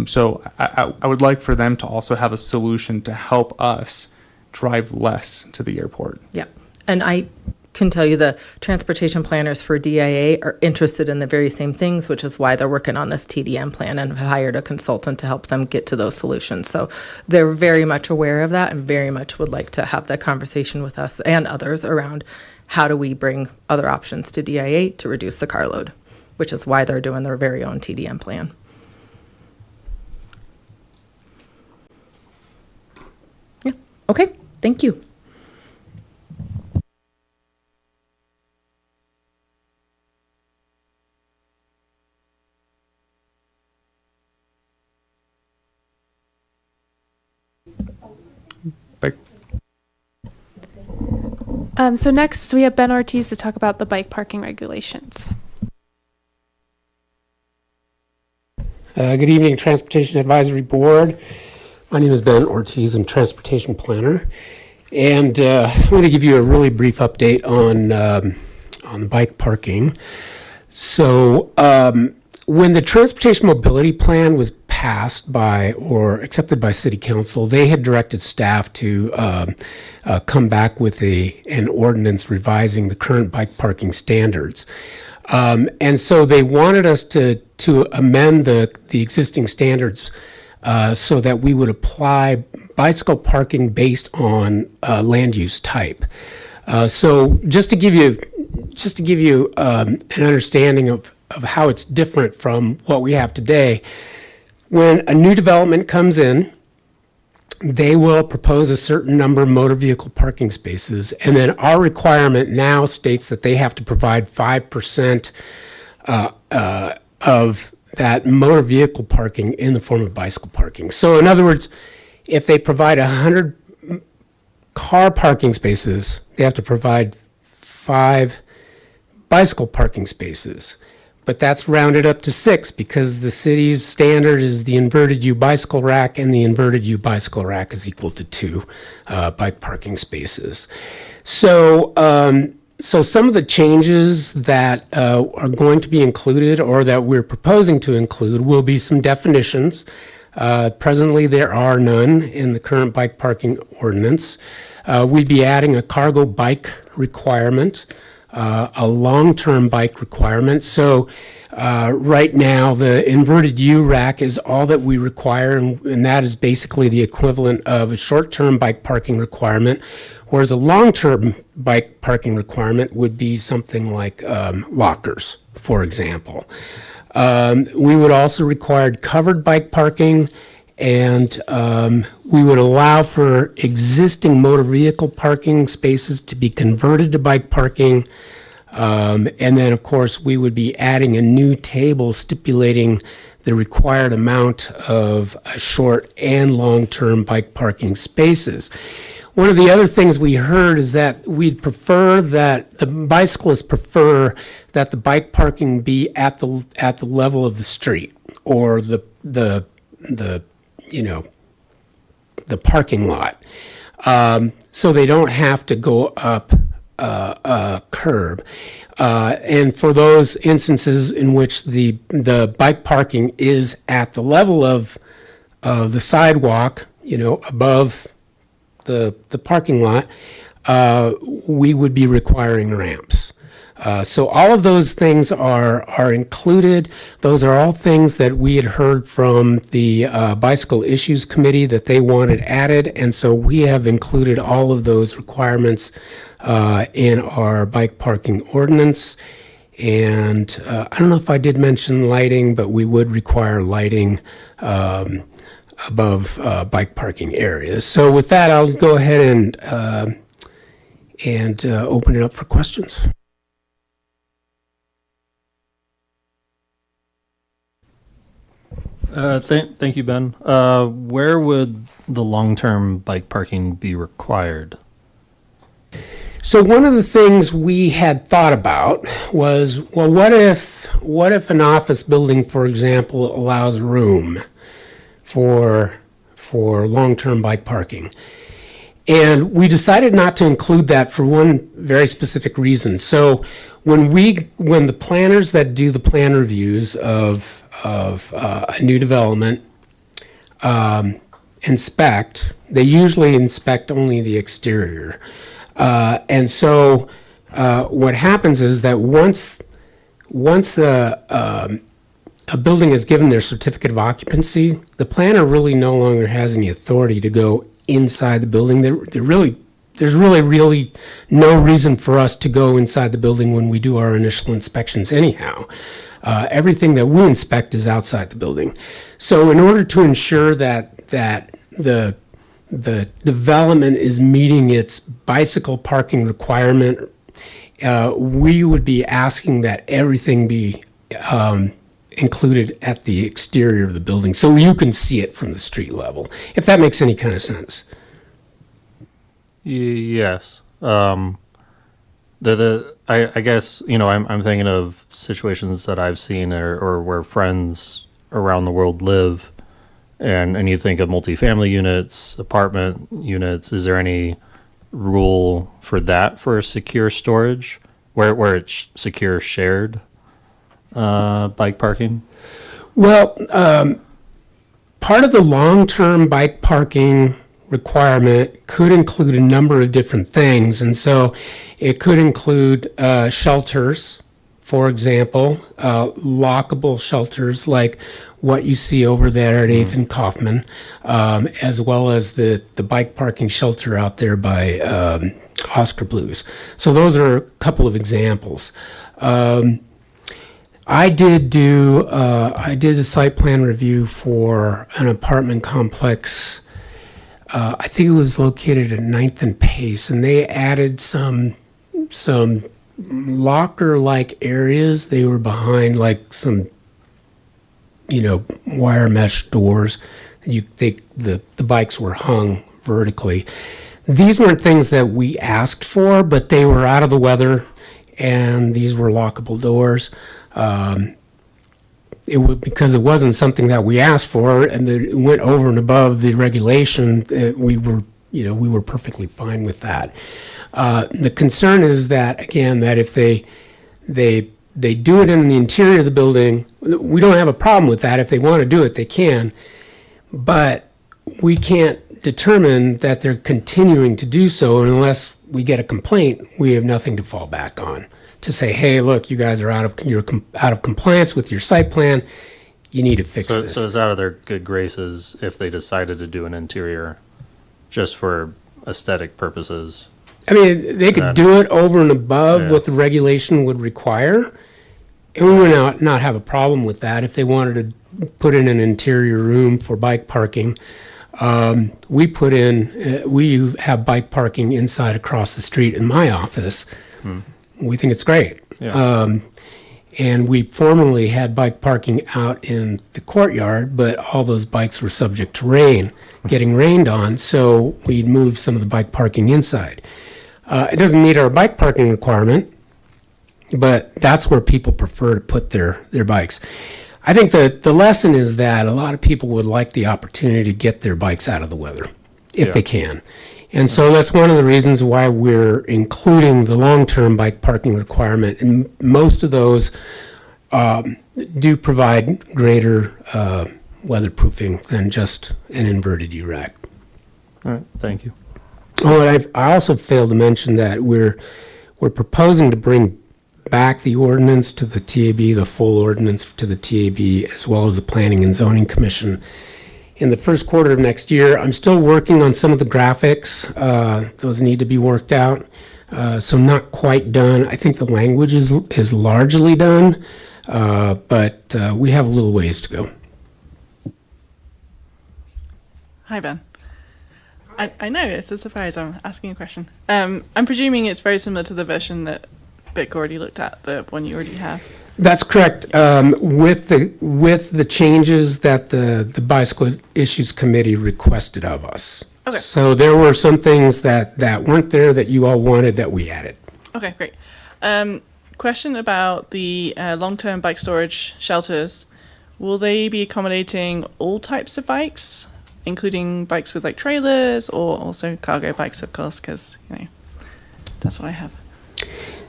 So I would like for them to also have a solution to help us drive less to the airport. Yeah. And I can tell you the transportation planners for DIA are interested in the very same things, which is why they're working on this TDM plan and have hired a consultant to help them get to those solutions. So they're very much aware of that and very much would like to have that conversation with us and others around how do we bring other options to DIA to reduce the car load, which is why they're doing their very own TDM plan. Yeah. Okay. Thank you. So next we have Ben Ortiz to talk about the bike parking regulations. Good evening, Transportation Advisory Board. My name is Ben Ortiz. I'm Transportation Planner. And I'm going to give you a really brief update on bike parking. So when the Transportation Mobility Plan was passed by or accepted by City Council, they had directed staff to come back with an ordinance revising the current bike parking standards. And so they wanted us to amend the existing standards so that we would apply bicycle parking based on land use type. So just to give you an understanding of how it's different from what we have today, when a new development comes in, they will propose a certain number of motor vehicle parking spaces, and then our requirement now states that they have to provide 5% of that motor vehicle parking in the form of bicycle parking. So in other words, if they provide 100 car parking spaces, they have to provide 5 bicycle parking spaces. But that's rounded up to 6 because the city's standard is the inverted U bicycle rack, and the inverted U bicycle rack is equal to 2 bike parking spaces. So, so some of the changes that are going to be included or that we're proposing to include will be some definitions. Presently, there are none in the current bike parking ordinance. We'd be adding a cargo bike requirement, a long-term bike requirement. So right now, the inverted U rack is all that we require, and that is basically the equivalent of a short-term bike parking requirement, whereas a long-term bike parking requirement would be something like lockers, for example. We would also require covered bike parking, and we would allow for existing motor vehicle parking spaces to be converted to bike parking. And then, of course, we would be adding a new table stipulating the required amount of short and long-term bike parking spaces. One of the other things we heard is that we'd prefer that the bicyclists prefer that the bike parking be at the level of the street or the parking lot, so they don't have to go up a curb. And for those instances in which the bike parking is at the level of the sidewalk, above the parking lot, we would be requiring ramps. So all of those things are included. Those are all things that we had heard from the Bicycle Issues Committee that they wanted added, and so we have included all of those requirements in our bike parking ordinance. And I don't know if I did mention lighting, but we would require lighting above bike parking areas. So with that, I'll go ahead and open it up for questions. Thank you, Ben. Where would the long-term bike parking be required? So one of the things we had thought about was, well, what if an office building, for example, allows room for long-term bike parking? And we decided not to include that for one very specific reason. So when the planners that do the plan reviews of a new development inspect, they usually inspect only the exterior. And so what happens is that once a building is given their certificate of occupancy, the planner really no longer has any authority to go inside the building. There's really no reason for us to go inside the building when we do our initial inspections anyhow. Everything that we inspect is outside the building. So in order to ensure that the development is meeting its bicycle parking requirement, we would be asking that everything be included at the exterior of the building so you can see it from the street level, if that makes any kind of sense. Yes. I guess, I'm thinking of situations that I've seen or where friends around the world live, and you think of multifamily units, apartment units. Is there any rule for that for secure storage where it's secure shared bike parking? Well, part of the long-term bike parking requirement could include a number of different things. And so it could include shelters, for example, lockable shelters like what you see over there at 8th and Kaufman, as well as the bike parking shelter out there by Oscar Blues. So those are a couple of examples. I did a site plan review for an apartment complex. I think it was located at 9th and Pace, and they added some locker-like areas. They were behind like some, wire mesh doors. The bikes were hung vertically. These weren't things that we asked for, but they were out of the weather, and these were lockable doors. Because it wasn't something that we asked for, and it went over and above the regulation. We were perfectly fine with that. The concern is that, again, that if they do it in the interior of the building, we don't have a problem with that. If they want to do it, they can, but we can't determine that they're continuing to do so, and unless we get a complaint, we have nothing to fall back on to say, hey, look, you guys are out of compliance with your site plan. You need to fix this. So it's out of their good graces if they decided to do an interior just for aesthetic purposes. I mean, they could do it over and above what the regulation would require, and we would not have a problem with that. If they wanted to put in an interior room for bike parking, we have bike parking inside across the street in my office. We think it's great. Yeah. And we formerly had bike parking out in the courtyard, but all those bikes were subject to getting rained on, so we'd moved some of the bike parking inside. It doesn't meet our bike parking requirement, but that's where people prefer to put their bikes. I think that the lesson is that a lot of people would like the opportunity to get their bikes out of the weather if they can. And so that's one of the reasons why we're including the long-term bike parking requirement. And most of those do provide greater weatherproofing than just an inverted U-rack. All right, thank you. Oh, and I also failed to mention that we're proposing to bring back the ordinance to the TAB, the full ordinance to the TAB, as well as the Planning and Zoning Commission in the first quarter of next year. I'm still working on some of the graphics. Those need to be worked out. So not quite done. I think the language is largely done, but we have a little ways to go. Hi, Ben. I know, it's a surprise I'm asking a question. I'm presuming it's very similar to the version that Vic already looked at, the one you already have. That's correct. With the changes that the Bicycle Issues Committee requested of us. Okay. So there were some things that weren't there that you all wanted that we added. Okay, great. Question about the long-term bike storage shelters. Will they be accommodating all types of bikes, including bikes with like trailers, or also cargo bikes, of course, because, you know, that's what I have.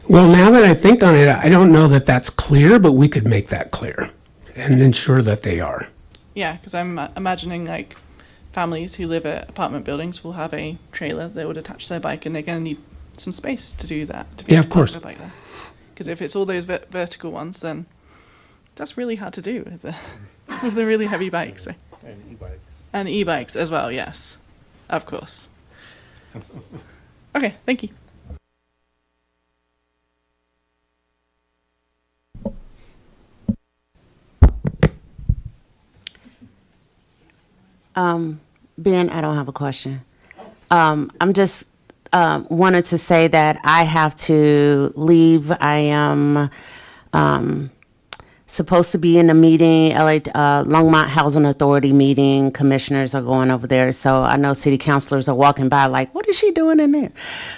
Well, now that I think on it, I don't know that that's clear, but we could make that clear and ensure that they are. Yeah, because I'm imagining like families who live at apartment buildings will have a trailer that would attach their bike, and they're going to need some space to do that. To Yeah, of course. Because if it's all those vertical ones, then that's really hard to do with the really heavy bikes. So. And e-bikes. And e-bikes as well, yes, of course. Okay, thank you. Ben, I don't have a question. I'm just wanted to say that I have to leave. I am supposed to be in a meeting, Longmont Housing Authority meeting. Commissioners are going over there. So I know city councilors are walking by like, what is she doing in there?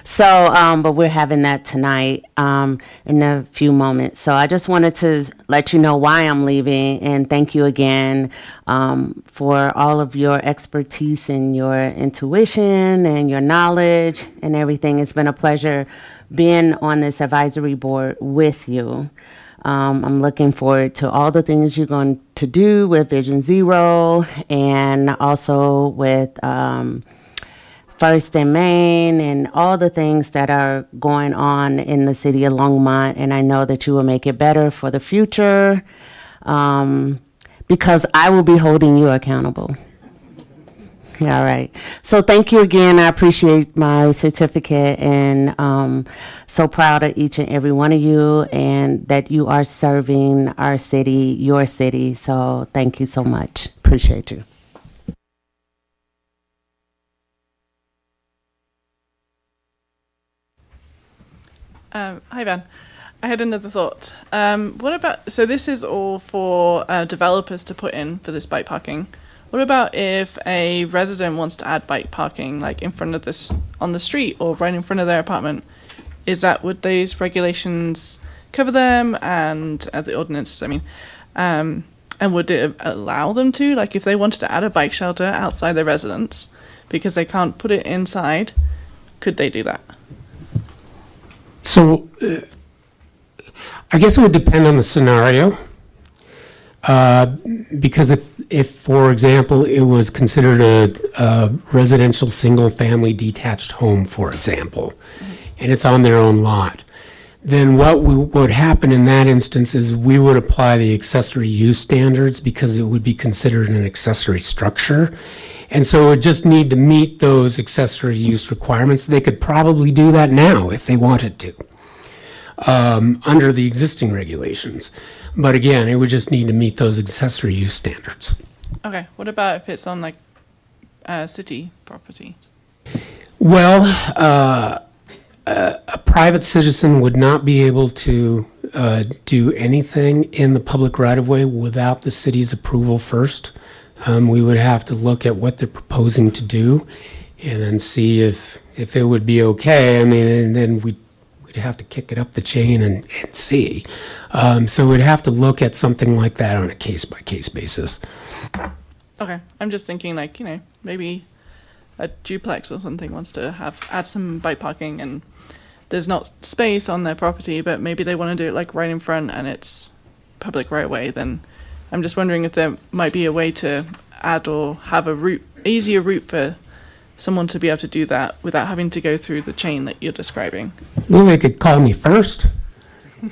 So, but we're having that tonight in a few moments. So I just wanted to let you know why I'm leaving, and thank you again for all of your expertise and your intuition and your knowledge and everything. It's been a pleasure being on this advisory board with you. I'm looking forward to all the things you're going to do with Vision Zero, and also with First and Main, and all the things that are going on in the city of Longmont. And I know that you will make it better for the future, because I will be holding you accountable. All right. So thank you again. I appreciate my certificate, and so proud of each and every one of you, and that you are serving our city, your city. So thank you so much. Appreciate you. Hi, Ben. I had another thought. What about, so this is all for developers to put in for this bike parking. What about if a resident wants to add bike parking, like in front of this, on the street or right in front of their apartment? Would these regulations cover them, and the ordinances, I mean, and would it allow them to, like if they wanted to add a bike shelter outside their residence because they can't put it inside, could they do that? So I guess it would depend on the scenario. Because if, for example, it was considered a residential single-family detached home, for example, and it's on their own lot, then what would happen in that instance is we would apply the accessory use standards, because it would be considered an accessory structure. And so it would just need to meet those accessory use requirements. They could probably do that now if they wanted to, under the existing regulations. But again, it would just need to meet those accessory use standards. Okay, what about if it's on like city property? Well, a private citizen would not be able to do anything in the public right-of-way without the city's approval first. We would have to look at what they're proposing to do and then see if it would be okay. I mean, and then we'd have to kick it up the chain and see. So we'd have to look at something like that on a case-by-case basis. Okay, I'm just thinking like, you know, maybe a duplex or something wants to add some bike parking, and there's not space on their property, but maybe they want to do it like right in front and it's public right away. Then I'm just wondering if there might be a way to add or have a easier route for someone to be able to do that without having to go through the chain that you're describing. Well, they could call me first.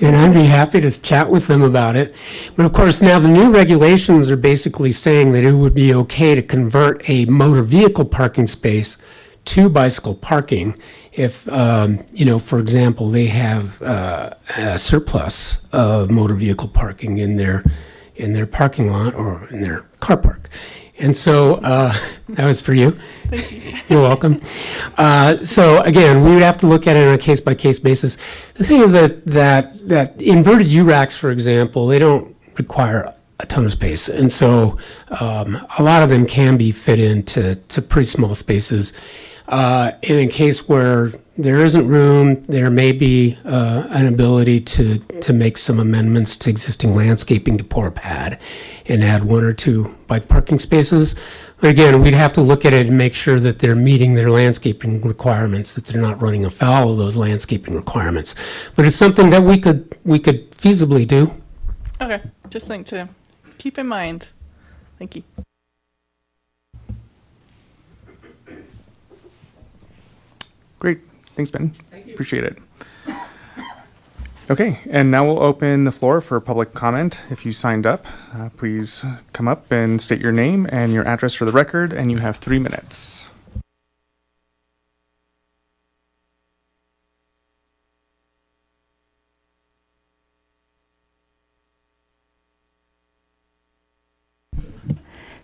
and I'd be happy to chat with them about it. But of course, now the new regulations are basically saying that it would be okay to convert a motor vehicle parking space to bicycle parking if, for example, they have a surplus of motor vehicle parking in their parking lot or in their car park. And so that was for you. Thank you. You're welcome. So again, we would have to look at it on a case-by-case basis. The thing is that inverted U-racks, for example, they don't require a ton of space. And so a lot of them can be fit into pretty small spaces. In a case where there isn't room, there may be an ability to make some amendments to existing landscaping to pour a pad and add 1 or 2 bike parking spaces. But again, we'd have to look at it and make sure that they're meeting their landscaping requirements, that they're not running afoul of those landscaping requirements. But it's something that we could feasibly do. Okay, just think to keep in mind. Thank you. Great. Thanks, Ben. Appreciate it. Okay, and now we'll open the floor for public comment. If you signed up, please come up and state your name and your address for the record, and you have 3 minutes.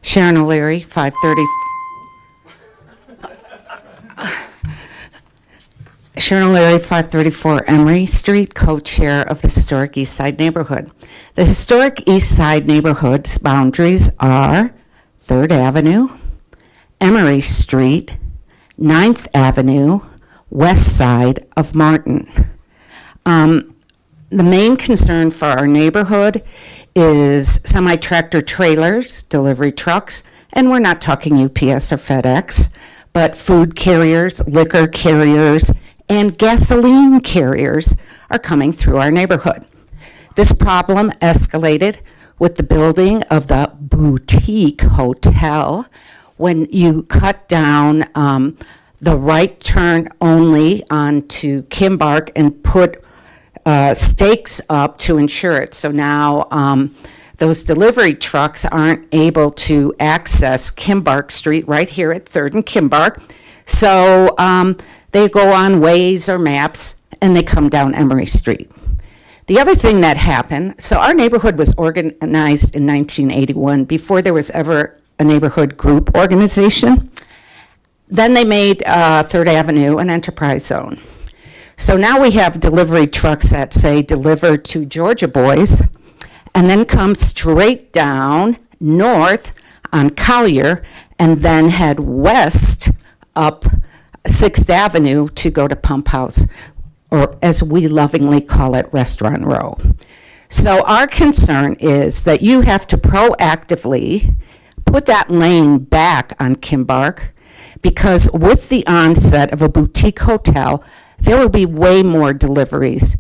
Sharon O'Leary, 530. Sharon O'Leary, 534 Emery Street, co-chair of the Historic East Side Neighborhood. The Historic East Side Neighborhood's boundaries are 3rd Avenue, Emery Street, 9th Avenue, west side of Martin. The main concern for our neighborhood is semi-tractor trailers, delivery trucks, and we're not talking UPS or FedEx, but food carriers, liquor carriers, and gasoline carriers are coming through our neighborhood. This problem escalated with the building of the boutique hotel when you cut down the right turn only onto Kimbark and put stakes up to ensure it. So now those delivery trucks aren't able to access Kimbark Street right here at 3rd and Kimbark. So they go on Waze or maps and they come down Emery Street. The other thing that happened, so our neighborhood was organized in 1981 before there was ever a neighborhood group organization. Then they made 3rd Avenue an enterprise zone. So now we have delivery trucks that say deliver to Georgia Boys and then come straight down north on Collier and then head west up 6th Avenue to go to Pump House, or as we lovingly call it, Restaurant Row. So our concern is that you have to proactively put that lane back on Kimbark, because with the onset of a boutique hotel, there will be way more deliveries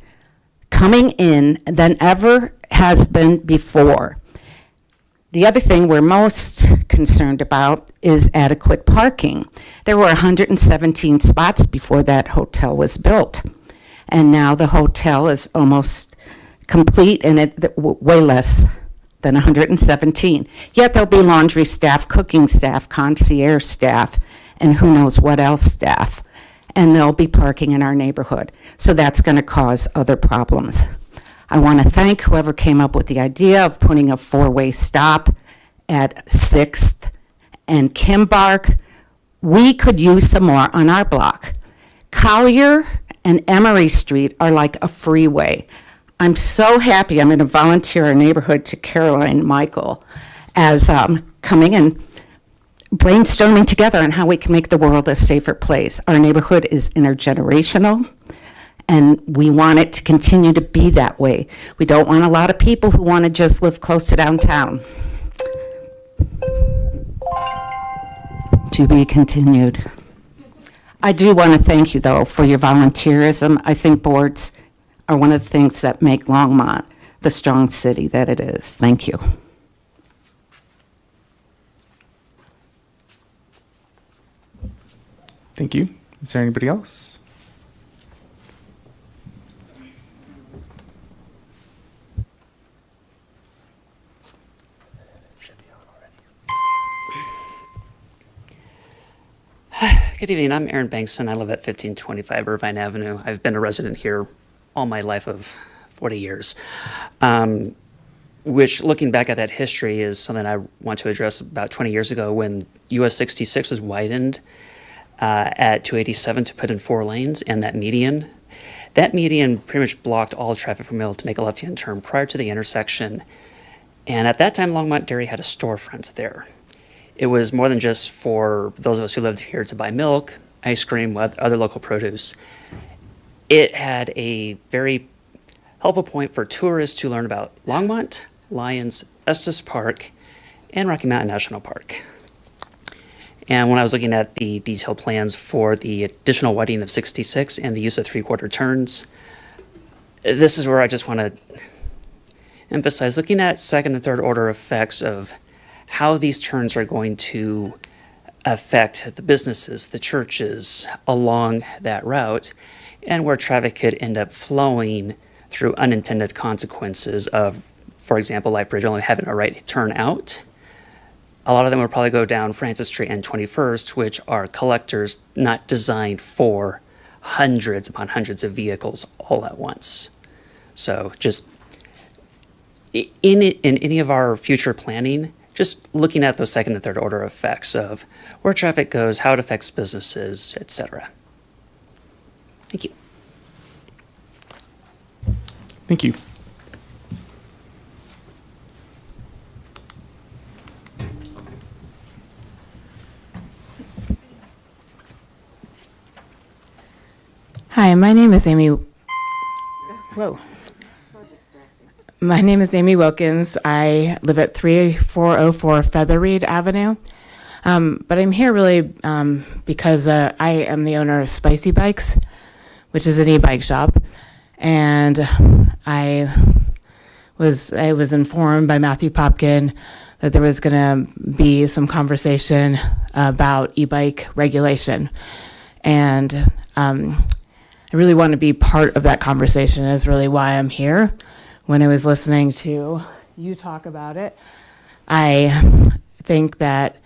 coming in than ever has been before. The other thing we're most concerned about is adequate parking. There were 117 spots before that hotel was built, and now the hotel is almost complete and way less than 117. Yet there'll be laundry staff, cooking staff, concierge staff, and who knows what else staff. And they'll be parking in our neighborhood. So that's going to cause other problems. I want to thank whoever came up with the idea of putting a 4-way stop at 6th and Kimbark. We could use some more on our block. Collier and Emery Street are like a freeway. I'm so happy I'm going to volunteer our neighborhood to Caroline Michael as coming and brainstorming together on how we can make the world a safer place. Our neighborhood is intergenerational, and we want it to continue to be that way. We don't want a lot of people who want to just live close to downtown. To be continued. I do want to thank you, though, for your volunteerism. I think boards are one of the things that make Longmont the strong city that it is. Thank you. Thank you. Is there anybody else? Good evening. I'm Aaron Bankson. I live at 1525 Irvine Avenue. I've been a resident here all my life of 40 years. Which, looking back at that history, is something I want to address. About 20 years ago, when US 66 was widened at 287 to put in 4 lanes, and that median pretty much blocked all traffic from able to make a left-hand turn prior to the intersection. And at that time, Longmont Dairy had a storefront there. It was more than just for those of us who lived here to buy milk, ice cream, other local produce. It had a very helpful point for tourists to learn about Longmont, Lyons, Estes Park, and Rocky Mountain National Park. And when I was looking at the detailed plans for the additional widening of 66 and the use of 3/4 turns, this is where I just want to emphasize looking at second and third order effects of how these turns are going to affect the businesses, the churches along that route, and where traffic could end up flowing through unintended consequences of, for example, Lightbridge only having a right turn out. A lot of them will probably go down Francis Street and 21st, which are collectors not designed for hundreds upon hundreds of vehicles all at once. So just in any of our future planning, just looking at those second and third order effects of where traffic goes, how it affects businesses, etc. Thank you. Thank you. Hi, my name is Amy. Whoa. My name is Amy Wilkins. I live at 3404 Featherreed Avenue. But I'm here really because I am the owner of Spicy Bikes, which is an e-bike shop. And I was informed by Matthew Popkin that there was going to be some conversation about e-bike regulation. And I really want to be part of that conversation, is really why I'm here. When I was listening to you talk about it, I think that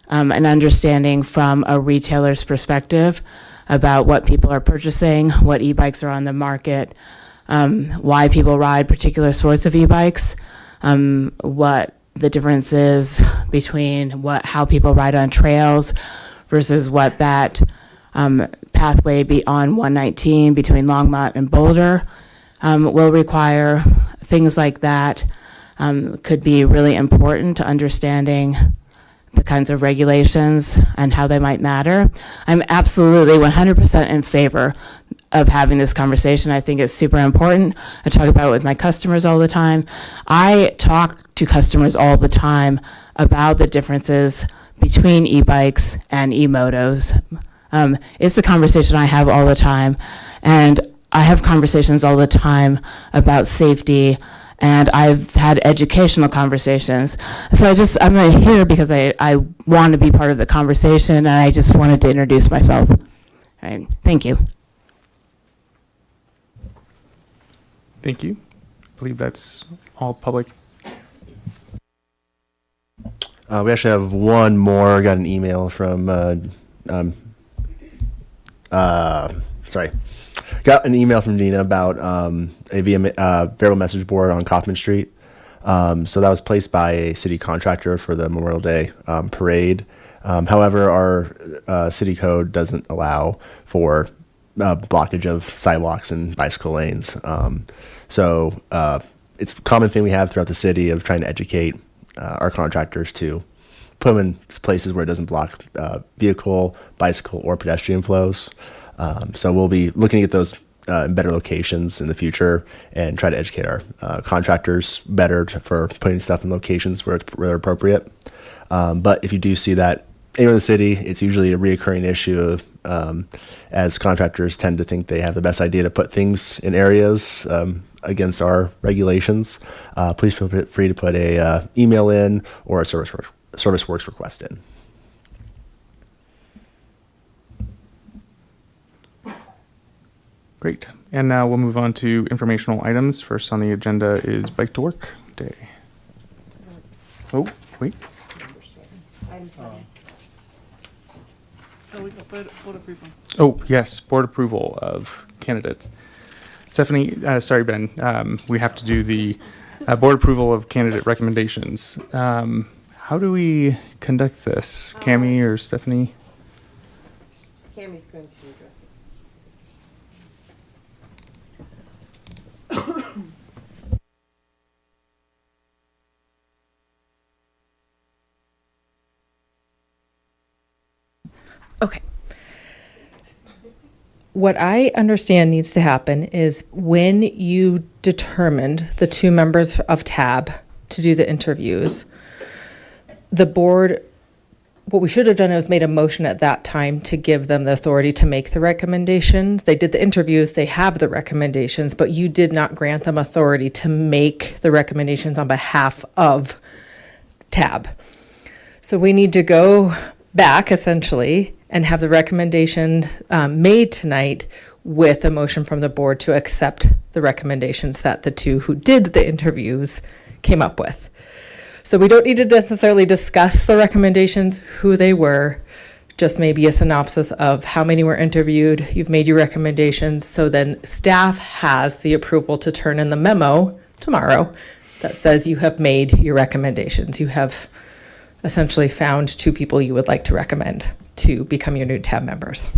an understanding from a retailer's perspective about what people are purchasing, what e-bikes are on the market, why people ride particular sorts of e-bikes, what the difference is between how people ride on trails versus what that pathway on 119 between Longmont and Boulder will require. Things like that could be really important to understanding the kinds of regulations and how they might matter. I'm absolutely 100% in favor of having this conversation. I think it's super important. I talk about it with my customers all the time. I talk to customers all the time about the differences between e-bikes and e-motos. It's a conversation I have all the time, and I have conversations all the time about safety, and I've had educational conversations. So I'm right here because I want to be part of the conversation, and I just wanted to introduce myself. All right, thank you. Thank you. I believe that's all public. We actually have one more. Got an email from, got an email from Dina about a variable message board on Kaufman Street. So that was placed by a city contractor for the Memorial Day parade. However, our city code doesn't allow for blockage of sidewalks and bicycle lanes. So it's a common thing we have throughout the city of trying to educate our contractors to put them in places where it doesn't block vehicle, bicycle, or pedestrian flows. So we'll be looking at those in better locations in the future and try to educate our contractors better for putting stuff in locations where they're appropriate. But if you do see that anywhere in the city, it's usually a reoccurring issue as contractors tend to think they have the best idea to put things in areas against our regulations. Please feel free to put a email in or a service works request in. Great. And now we'll move on to informational items. First on the agenda is Bike to Work Day. Oh, wait. So we got board approval. Oh, yes, board approval of candidates. Stephanie, sorry, Ben, we have to do the board approval of candidate recommendations. How do we conduct this? Cami or Stephanie? Cammy's going to address this. Okay. What I understand needs to happen is when you determined the two members of TAB to do the interviews, the board, what we should have done is made a motion at that time to give them the authority to make the recommendations. They did the interviews, they have the recommendations, but you did not grant them authority to make the recommendations on behalf of TAB. So we need to go back essentially and have the recommendation made tonight with a motion from the board to accept the recommendations that the two who did the interviews came up with. So we don't need to necessarily discuss the recommendations, who they were, just maybe a synopsis of how many were interviewed, you've made your recommendations, so then staff has the approval to turn in the memo tomorrow that says you have made your recommendations. You have essentially found two people you would like to recommend to become your new TAB members.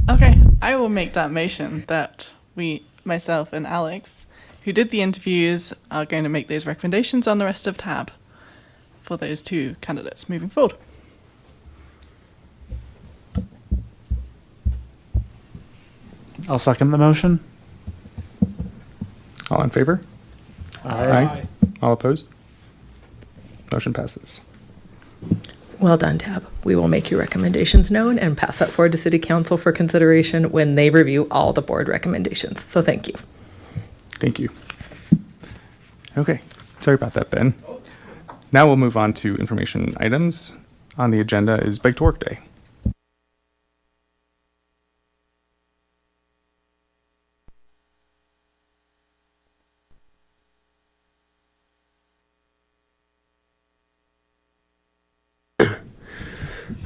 Okay, I will make that motion that we, myself and Alex, who did the interviews, are going to make those recommendations on the rest of TAB for those two candidates moving forward. I'll second the motion. All in favor? Aye. All opposed? Motion passes. Well done, TAB. We will make your recommendations known and pass that forward to City Council for consideration when they review all the board recommendations. So thank you. Thank you. Okay, sorry about that, Ben. Now we'll move on to information items. On the agenda is Bike to Work Day.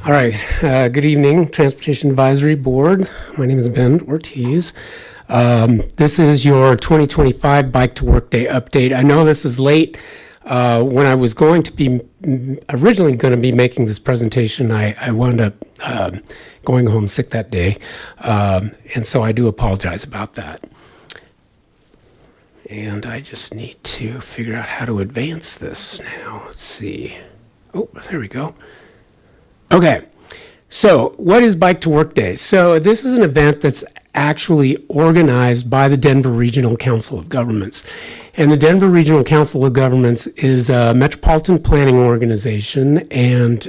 All right. Good evening, Transportation Advisory Board. My name is Ben Ortiz. This is your 2025 Bike to Work Day update. I know this is late. When I was originally going to be making this presentation, I wound up going home sick that day. And so I do apologize about that. And I just need to figure out how to advance this now. Let's see. Oh, there we go. Okay, so what is Bike to Work Day? So this is an event that's actually organized by the Denver Regional Council of Governments. And the Denver Regional Council of Governments is a metropolitan planning organization, and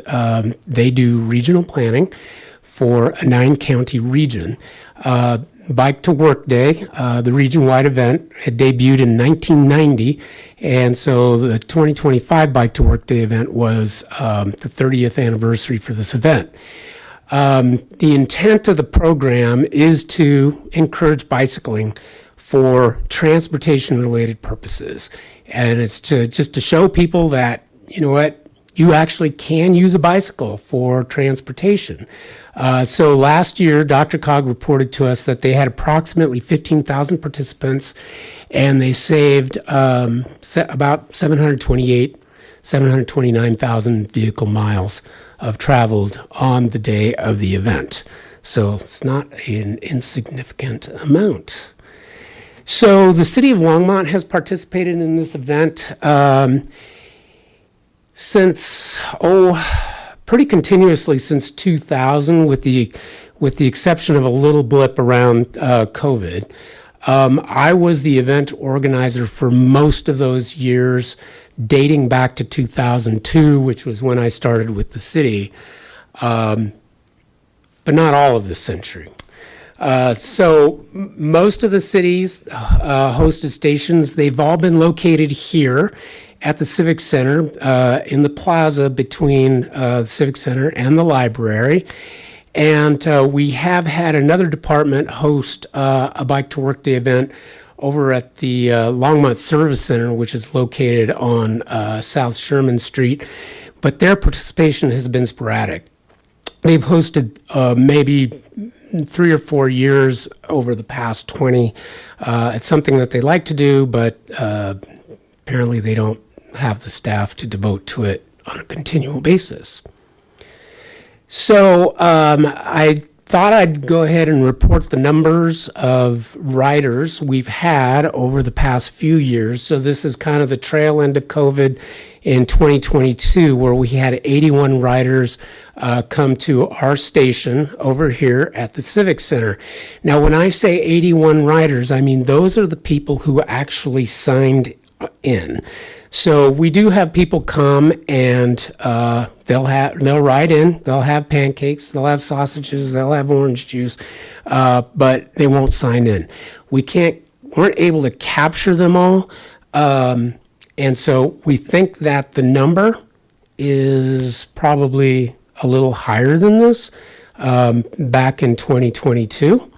they do regional planning for a 9-county region. Bike to Work Day, the region-wide event, had debuted in 1990, and so the 2025 Bike to Work Day event was the 30th anniversary for this event. The intent of the program is to encourage bicycling for transportation-related purposes, and it's just to show people that, you know what, you actually can use a bicycle for transportation. So last year, DRCOG reported to us that they had approximately 15,000 participants, and they saved about 729,000 vehicle miles of traveled on the day of the event. So it's not an insignificant amount. So the city of Longmont has participated in this event since pretty continuously since 2000, with the exception of a little blip around COVID. I was the event organizer for most of those years, dating back to 2002, which was when I started with the city, but not all of this century. So most of the city's hosted stations, they've all been located here at the Civic Center, in the plaza between the Civic Center and the library. And we have had another department host a Bike to Work Day event over at the Longmont Service Center, which is located on South Sherman Street. But their participation has been sporadic. they've hosted maybe 3 or 4 years over the past 20. It's something that they like to do, but apparently they don't have the staff to devote to it on a continual basis. So I thought I'd go ahead and report the numbers of riders we've had over the past few years. So this is kind of the tail end of COVID in 2022, where we had 81 riders come to our station over here at the Civic Center. Now, when I say 81 riders, I mean those are the people who actually signed in. So we do have people come and they'll ride in, they'll have pancakes, they'll have sausages, they'll have orange juice, but they won't sign in. Weren't able to capture them all, and so we think that the number is probably a little higher than this back in 2022.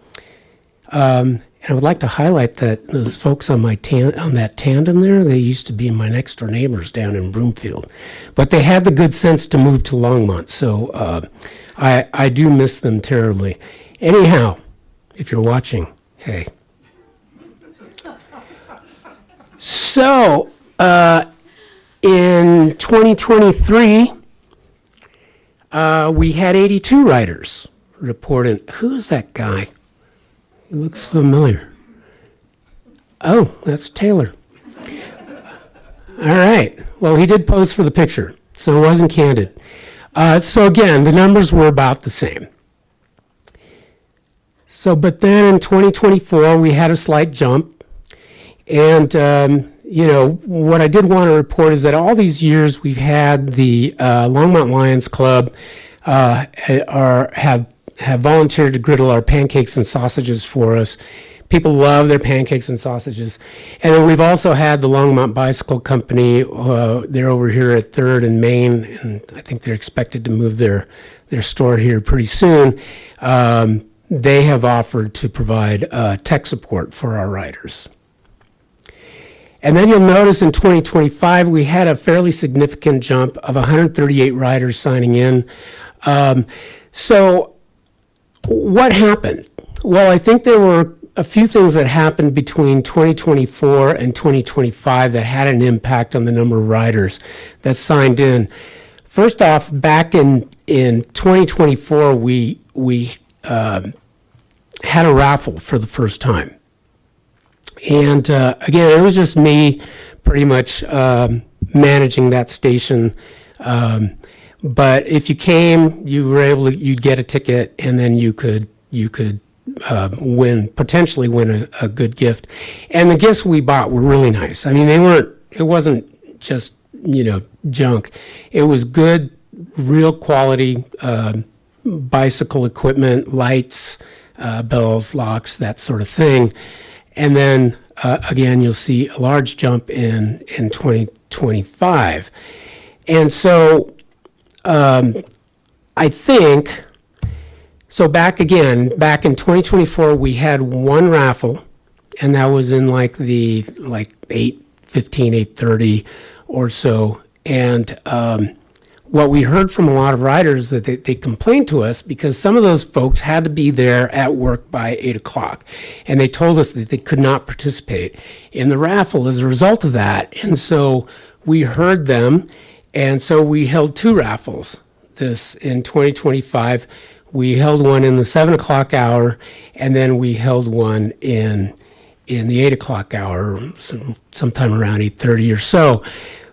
And I would like to highlight that those folks on on that tandem there, they used to be my next door neighbors down in Broomfield. But they had the good sense to move to Longmont, so I do miss them terribly. Anyhow, if you're watching, hey. So, in 2023, we had 82 riders reporting. Who is that guy? He looks familiar. Oh, that's Taylor. All right. Well, he did pose for the picture, so it wasn't candid. So again, the numbers were about the same. So, but then in 2024, we had a slight jump. And, what I did want to report is that all these years we've had the Longmont Lions Club have volunteered to griddle our pancakes and sausages for us. People love their pancakes and sausages. And then we've also had the Longmont Bicycle Company. They're over here at 3rd and Main, and I think they're expected to move their store here pretty soon. They have offered to provide tech support for our riders. And then you'll notice in 2025, we had a fairly significant jump of 138 riders signing in. So what happened? Well, I think there were a few things that happened between 2024 and 2025 that had an impact on the number of riders that signed in. First off, back in 2024, we had a raffle for the first time. And again, it was just me pretty much managing that station. But if you came, you'd get a ticket, and then you could potentially win a good gift. And the gifts we bought were really nice. I mean, it wasn't just, junk. It was good, real quality bicycle equipment, lights, bells, locks, that sort of thing. And then, again, you'll see a large jump in 2025. And so I think, so back in 2024, we had one raffle, and that was in like 8:15, 8:30 or so. And what we heard from a lot of riders that they complained to us because some of those folks had to be there at work by 8 o'clock. And they told us that they could not participate in the raffle as a result of that. And so we heard them. And so we held 2 raffles this in 2025. We held one in the 7 o'clock hour, and then we held one in the 8 o'clock hour, sometime around 8:30 or so.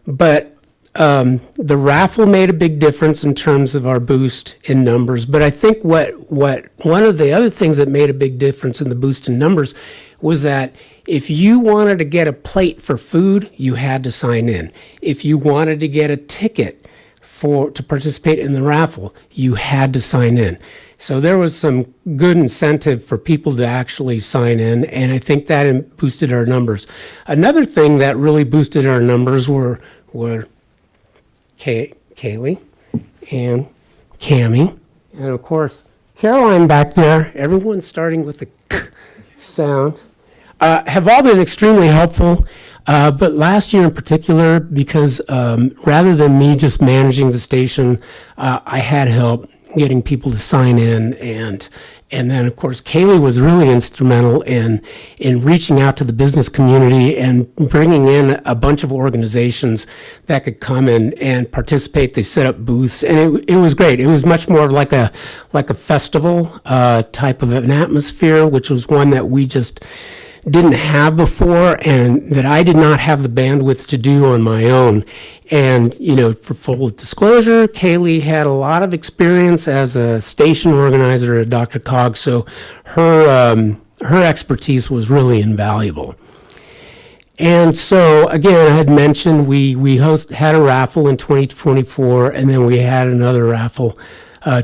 But the raffle made a big difference in terms of our boost in numbers. But I think what one of the other things that made a big difference in the boost in numbers was that if you wanted to get a plate for food, you had to sign in. If you wanted to get a ticket to participate in the raffle, you had to sign in. So there was some good incentive for people to actually sign in, and I think that boosted our numbers. Another thing that really boosted our numbers were Kaylee and Cammie, and of course Caroline back there. Everyone's starting with the k sound. Have all been extremely helpful, but last year in particular, because rather than me just managing the station, I had help. getting people to sign in, and then of course Kaylee was really instrumental in reaching out to the business community and bringing in a bunch of organizations that could come in and participate. They set up booths, and it was great. It was much more like a festival type of an atmosphere, which was one that we just didn't have before, and that I did not have the bandwidth to do on my own. And, you know, for full disclosure, Kaylee had a lot of experience as a station organizer at Dr. Cog, so her expertise was really invaluable. And so, again, I had mentioned we had a raffle in 2024, and then we had another raffle,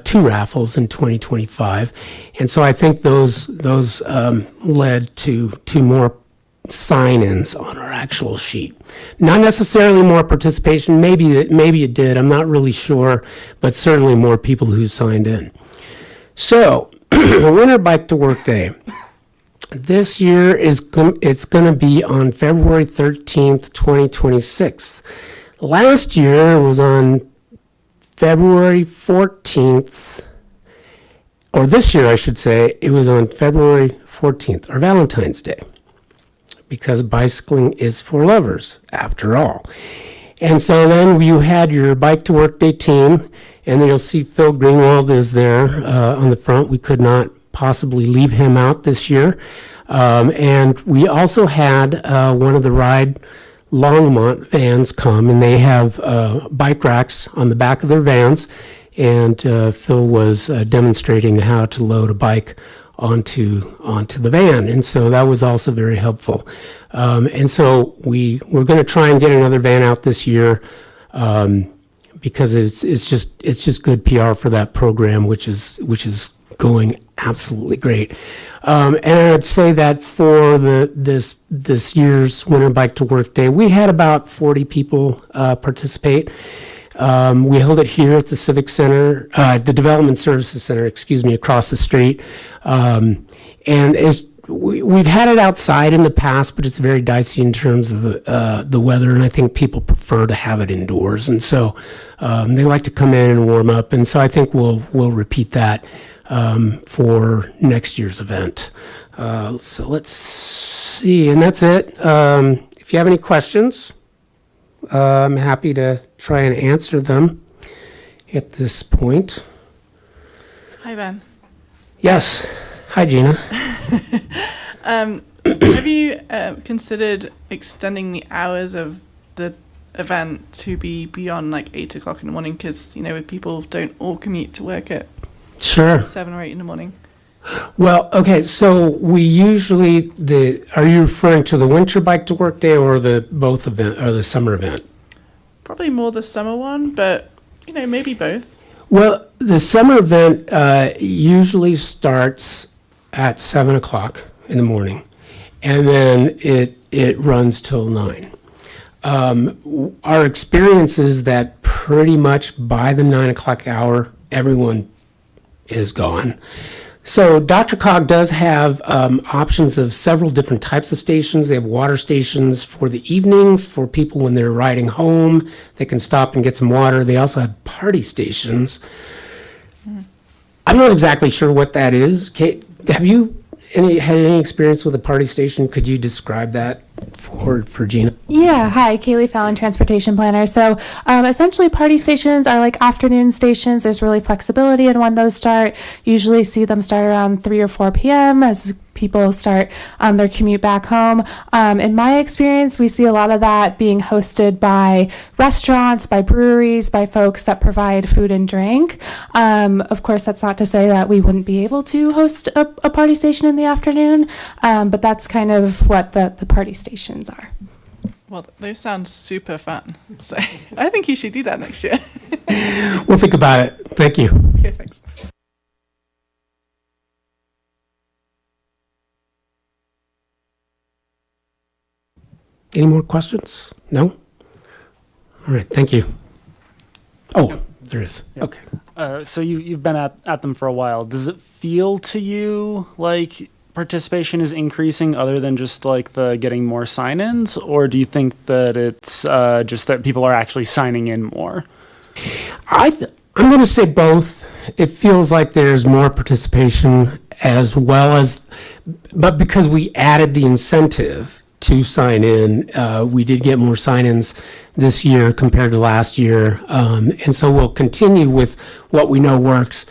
2 raffles in 2025. And so I think those led to more sign-ins on our actual sheet. Not necessarily more participation, maybe it did, I'm not really sure, but certainly more people who signed in. So, Winter Bike to Work Day. This year it's going to be on February 13th, 2026. Last year it was on February 14th, or this year I should say, it was on February 14th, or Valentine's Day, because bicycling is for lovers, after all. And so then you had your Bike to Work Day team, and then you'll see Phil Greenwald is there on the front. We could not possibly leave him out this year. And we also had one of the Ride Longmont vans come, and they have bike racks on the back of their vans, and Phil was demonstrating how to load a bike onto the van, and so that was also very helpful. And so we're going to try and get another van out this year, because it's just good PR for that program, which is going absolutely great. And I'd say that for this year's Winter Bike to Work Day, we had about 40 people participate. We held it here at the Civic Center, the Development Services Center, across the street. And we've had it outside in the past, but it's very dicey in terms of the weather, and I think people prefer to have it indoors. And so they like to come in and warm up, and so I think we'll repeat that for next year's event. So let's see, and that's it. If you have any questions, I'm happy to try and answer them at this point. Hi, Ben. Yes. Hi, Gina. Have you considered extending the hours of the event to be beyond like 8 o'clock in the morning? Because, you know, people don't all commute to work at Sure. 7 or 8 in the morning. Well, okay, so we usually, are you referring to the Winter Bike to Work Day or the both event, or the summer event? Probably more the summer one, but, you know, maybe both. Well, the summer event usually starts at 7 o'clock in the morning, and then it runs till 9. Our experience is that pretty much by the 9 o'clock hour, everyone is gone. So Dr. Cog does have options of several different types of stations. They have water stations for the evenings for people when they're riding home. They can stop and get some water. They also have party stations. I'm not exactly sure what that is. Kate, have you had any experience with a party station? Could you describe that for Gina? Yeah, hi, Kaylee Fallon, transportation planner. So essentially party stations are like afternoon stations. There's really flexibility in when those start. Usually see them start around 3 or 4 p.m. as people start their commute back home. In my experience, we see a lot of that being hosted by restaurants, by breweries, by folks that provide food and drink. Of course, that's not to say that we wouldn't be able to host a party station in the afternoon, but that's kind of what the party stations are. Well, those sound super fun. So I think you should do that next year. We'll think about it. Thank you. Okay, thanks. Any more questions? No? All right, thank you. Oh, there is. Yep. Okay. So you've been at them for a while. Does it feel to you like participation is increasing other than just like the getting more sign-ins, or do you think that it's just that people are actually signing in more? I'm going to say both. it feels like there's more participation as well as, but because we added the incentive to sign in, we did get more sign-ins this year compared to last year. And so we'll continue with what we know works.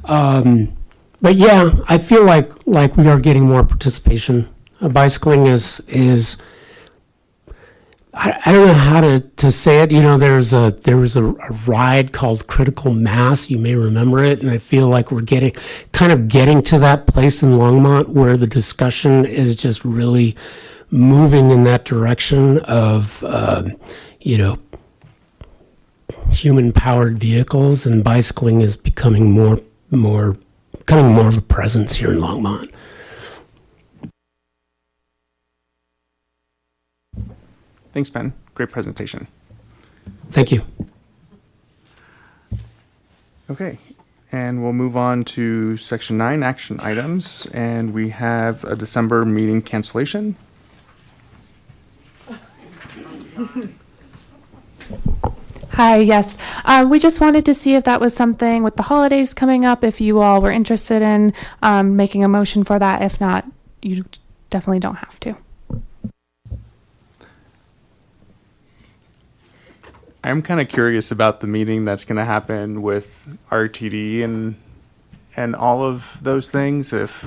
But yeah, I feel like we are getting more participation. Bicycling is I don't know how to say it. You know, there was a ride called Critical Mass. You may remember it, and I feel like we're getting to that place in Longmont where the discussion is just really moving in that direction of human-powered vehicles, and bicycling is becoming more of a presence here in Longmont. Thanks, Ben. Great presentation. Thank you. Okay, and we'll move on to section 9, action items, and we have a December meeting cancellation. Hi, yes. We just wanted to see if that was something with the holidays coming up, if you all were interested in making a motion for that. If not, you definitely don't have to. I'm kind of curious about the meeting that's going to happen with RTD and all of those things. If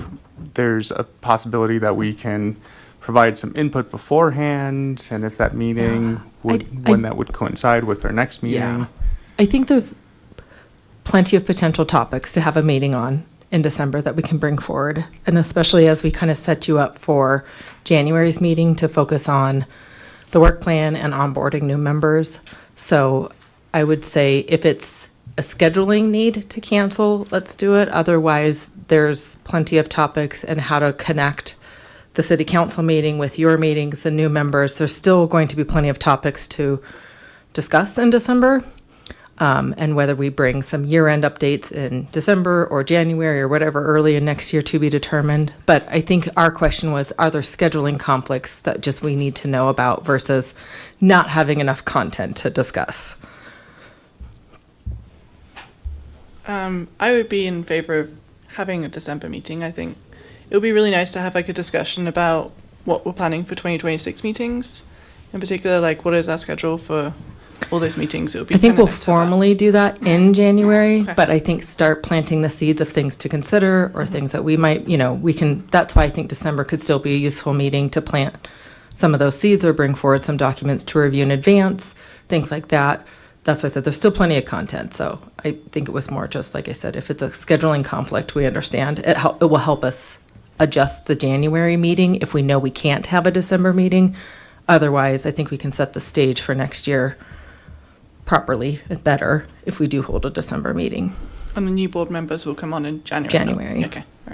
there's a possibility that we can provide some input beforehand, and if that meeting when that would coincide with our next meeting. Yeah. I think there's plenty of potential topics to have a meeting on in December that we can bring forward, and especially as we kind of set you up for January's meeting to focus on the work plan and onboarding new members. So I would say if it's a scheduling need to cancel, let's do it. Otherwise, there's plenty of topics and how to connect the city council meeting with your meetings and new members. There's still going to be plenty of topics to discuss in December. And whether we bring some year-end updates in December or January or whatever early in next year to be determined. But I think our question was, are there scheduling conflicts that just we need to know about versus not having enough content to discuss? I would be in favor of having a December meeting. I think it would be really nice to have like a discussion about what we're planning for 2026 meetings. In particular, like what is our schedule for all those meetings? It would be I think kinda we'll nice to have formally do that in January, Okay. but I think start planting the seeds of things to consider or things that we might, we can, that's why I think December could still be a useful meeting to plant some of those seeds or bring forward some documents to review in advance, things like that. That's why I said there's still plenty of content. So I think it was more just, like I said, if it's a scheduling conflict, we understand. It will help us adjust the January meeting if we know we can't have a December meeting. Otherwise, I think we can set the stage for next year properly and better if we do hold a December meeting. And the new board members will come on in January. January. Okay, all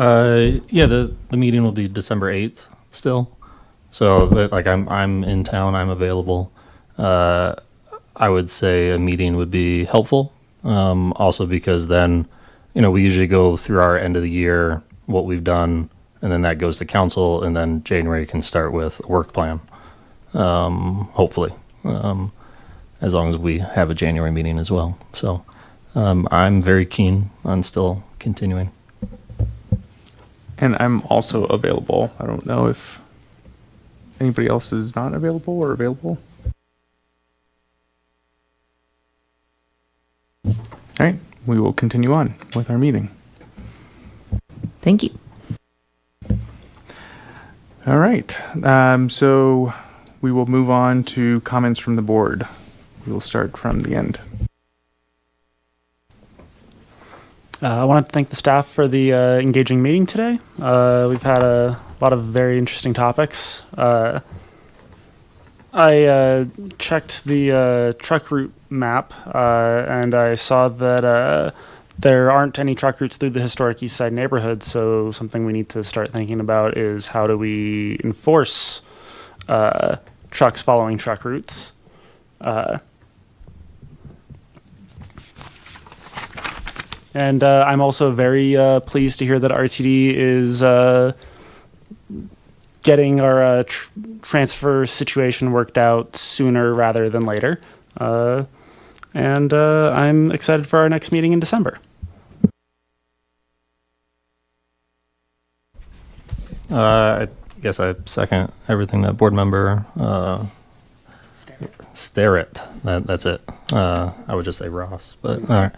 right. Yeah, the meeting will be December 8th still. So like I'm in town, I'm available. I would say a meeting would be helpful. Also because then, we usually go through our end of the year, what we've done, and then that goes to council, and then January can start with a work plan. Hopefully, as long as we have a January meeting as well. So I'm very keen on still continuing. And I'm also available. I don't know if anybody else is not available or available. All right, we will continue on with our meeting. Thank you. All right, so we will move on to comments from the board. We will start from the end. I want to thank the staff for the engaging meeting today. We've had a lot of very interesting topics. I checked the truck route map, and I saw that there aren't any truck routes through the historic East Side neighborhood, so something we need to start thinking about is how do we enforce trucks following truck routes. And I'm also very pleased to hear that RTD is getting our transfer situation worked out sooner rather than later. And I'm excited for our next meeting in December. I guess I second everything that board member Starrett. That's it. I would just say Ross, but all right.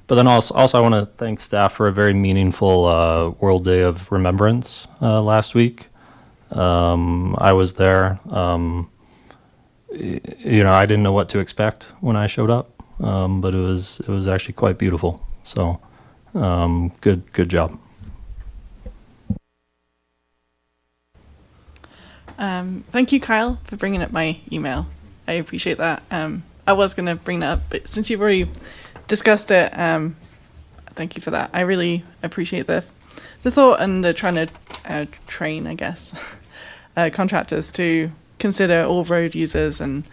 But then also I want to thank staff for a very meaningful World Day of Remembrance last week. I was there. I didn't know what to expect when I showed up, but it was actually quite beautiful. So good job. Thank you, Kyle, for bringing up my email. I appreciate that. I was going to bring that up, but since you've already discussed it, thank you for that. I really appreciate the thought and the trying to train, I guess, contractors to consider all road users and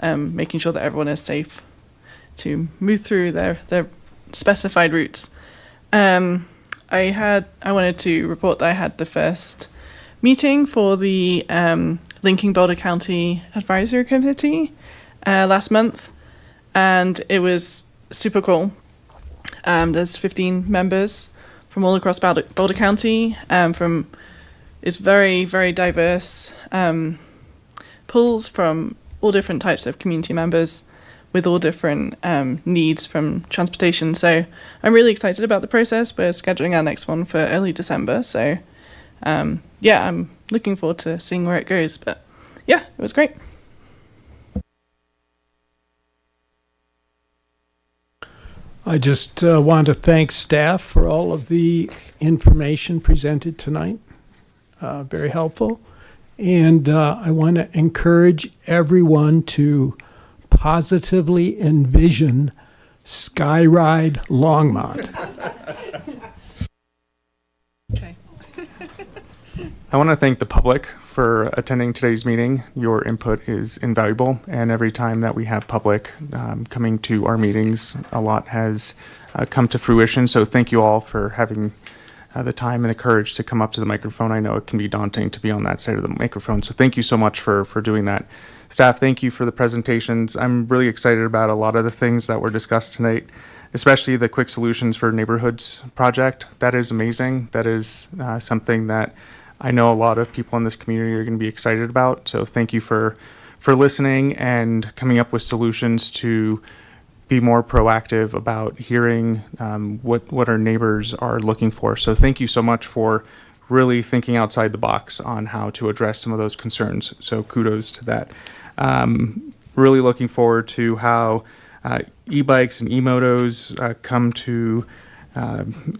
making sure that everyone is safe to move through their specified routes. I wanted to report that I had the first meeting for the Linking Boulder County Advisory Committee last month, and it was super cool. There's 15 members from all across Boulder County. It's very, very diverse pools from all different types of community members with all different needs from transportation. So I'm really excited about the process. We're scheduling our next one for early December. So I'm looking forward to seeing where it goes. But yeah, it was great. I just want to thank staff for all of the information presented tonight. Very helpful. And I want to encourage everyone to positively envision Skyride Longmont. Okay. I want to thank the public for attending today's meeting. Your input is invaluable, and every time that we have public coming to our meetings, a lot has come to fruition. So thank you all for having the time and the courage to come up to the microphone. I know it can be daunting to be on that side of the microphone, so thank you so much for doing that. Staff, thank you for the presentations. I'm really excited about a lot of the things that were discussed tonight, especially the Quick Solutions for Neighborhoods project. That is amazing. That is something that I know a lot of people in this community are going to be excited about. So thank you for listening and coming up with solutions to be more proactive about hearing what our neighbors are looking for. So thank you so much for really thinking outside the box on how to address some of those concerns. So kudos to that. Really looking forward to how e-bikes and e-motos come to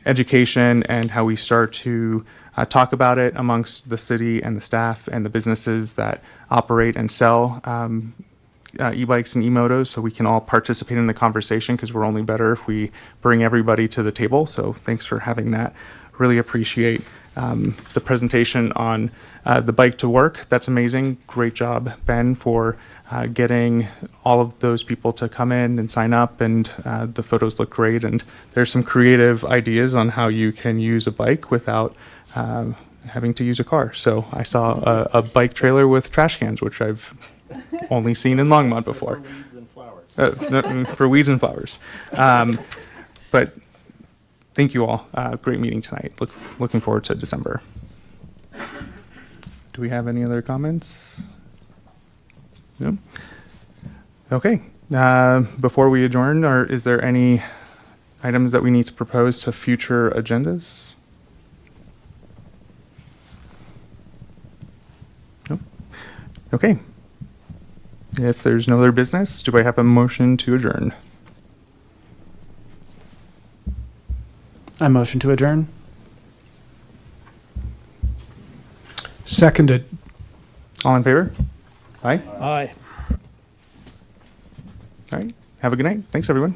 education and how we start to talk about it amongst the city and the staff and the businesses that operate and sell e-bikes and e-motos, so we can all participate in the conversation, because we're only better if we bring everybody to the table. So thanks for having that. Really appreciate the presentation on the bike to work. That's amazing. Great job, Ben, for getting all of those people to come in and sign up, and the photos look great. And there's some creative ideas on how you can use a bike without having to use a car. So I saw a bike trailer with trash cans, which I've only seen in Longmont before. For weeds and flowers. For weeds and flowers. But thank you all. Great meeting tonight. Looking forward to December. Do we have any other comments? No? Okay. Before we adjourn, is there any items that we need to propose to future agendas? No? Okay. If there's no other business, do I have a motion to adjourn? I motion to adjourn. Seconded. All in favor? Aye? Aye. All right. Have a good night. Thanks, everyone.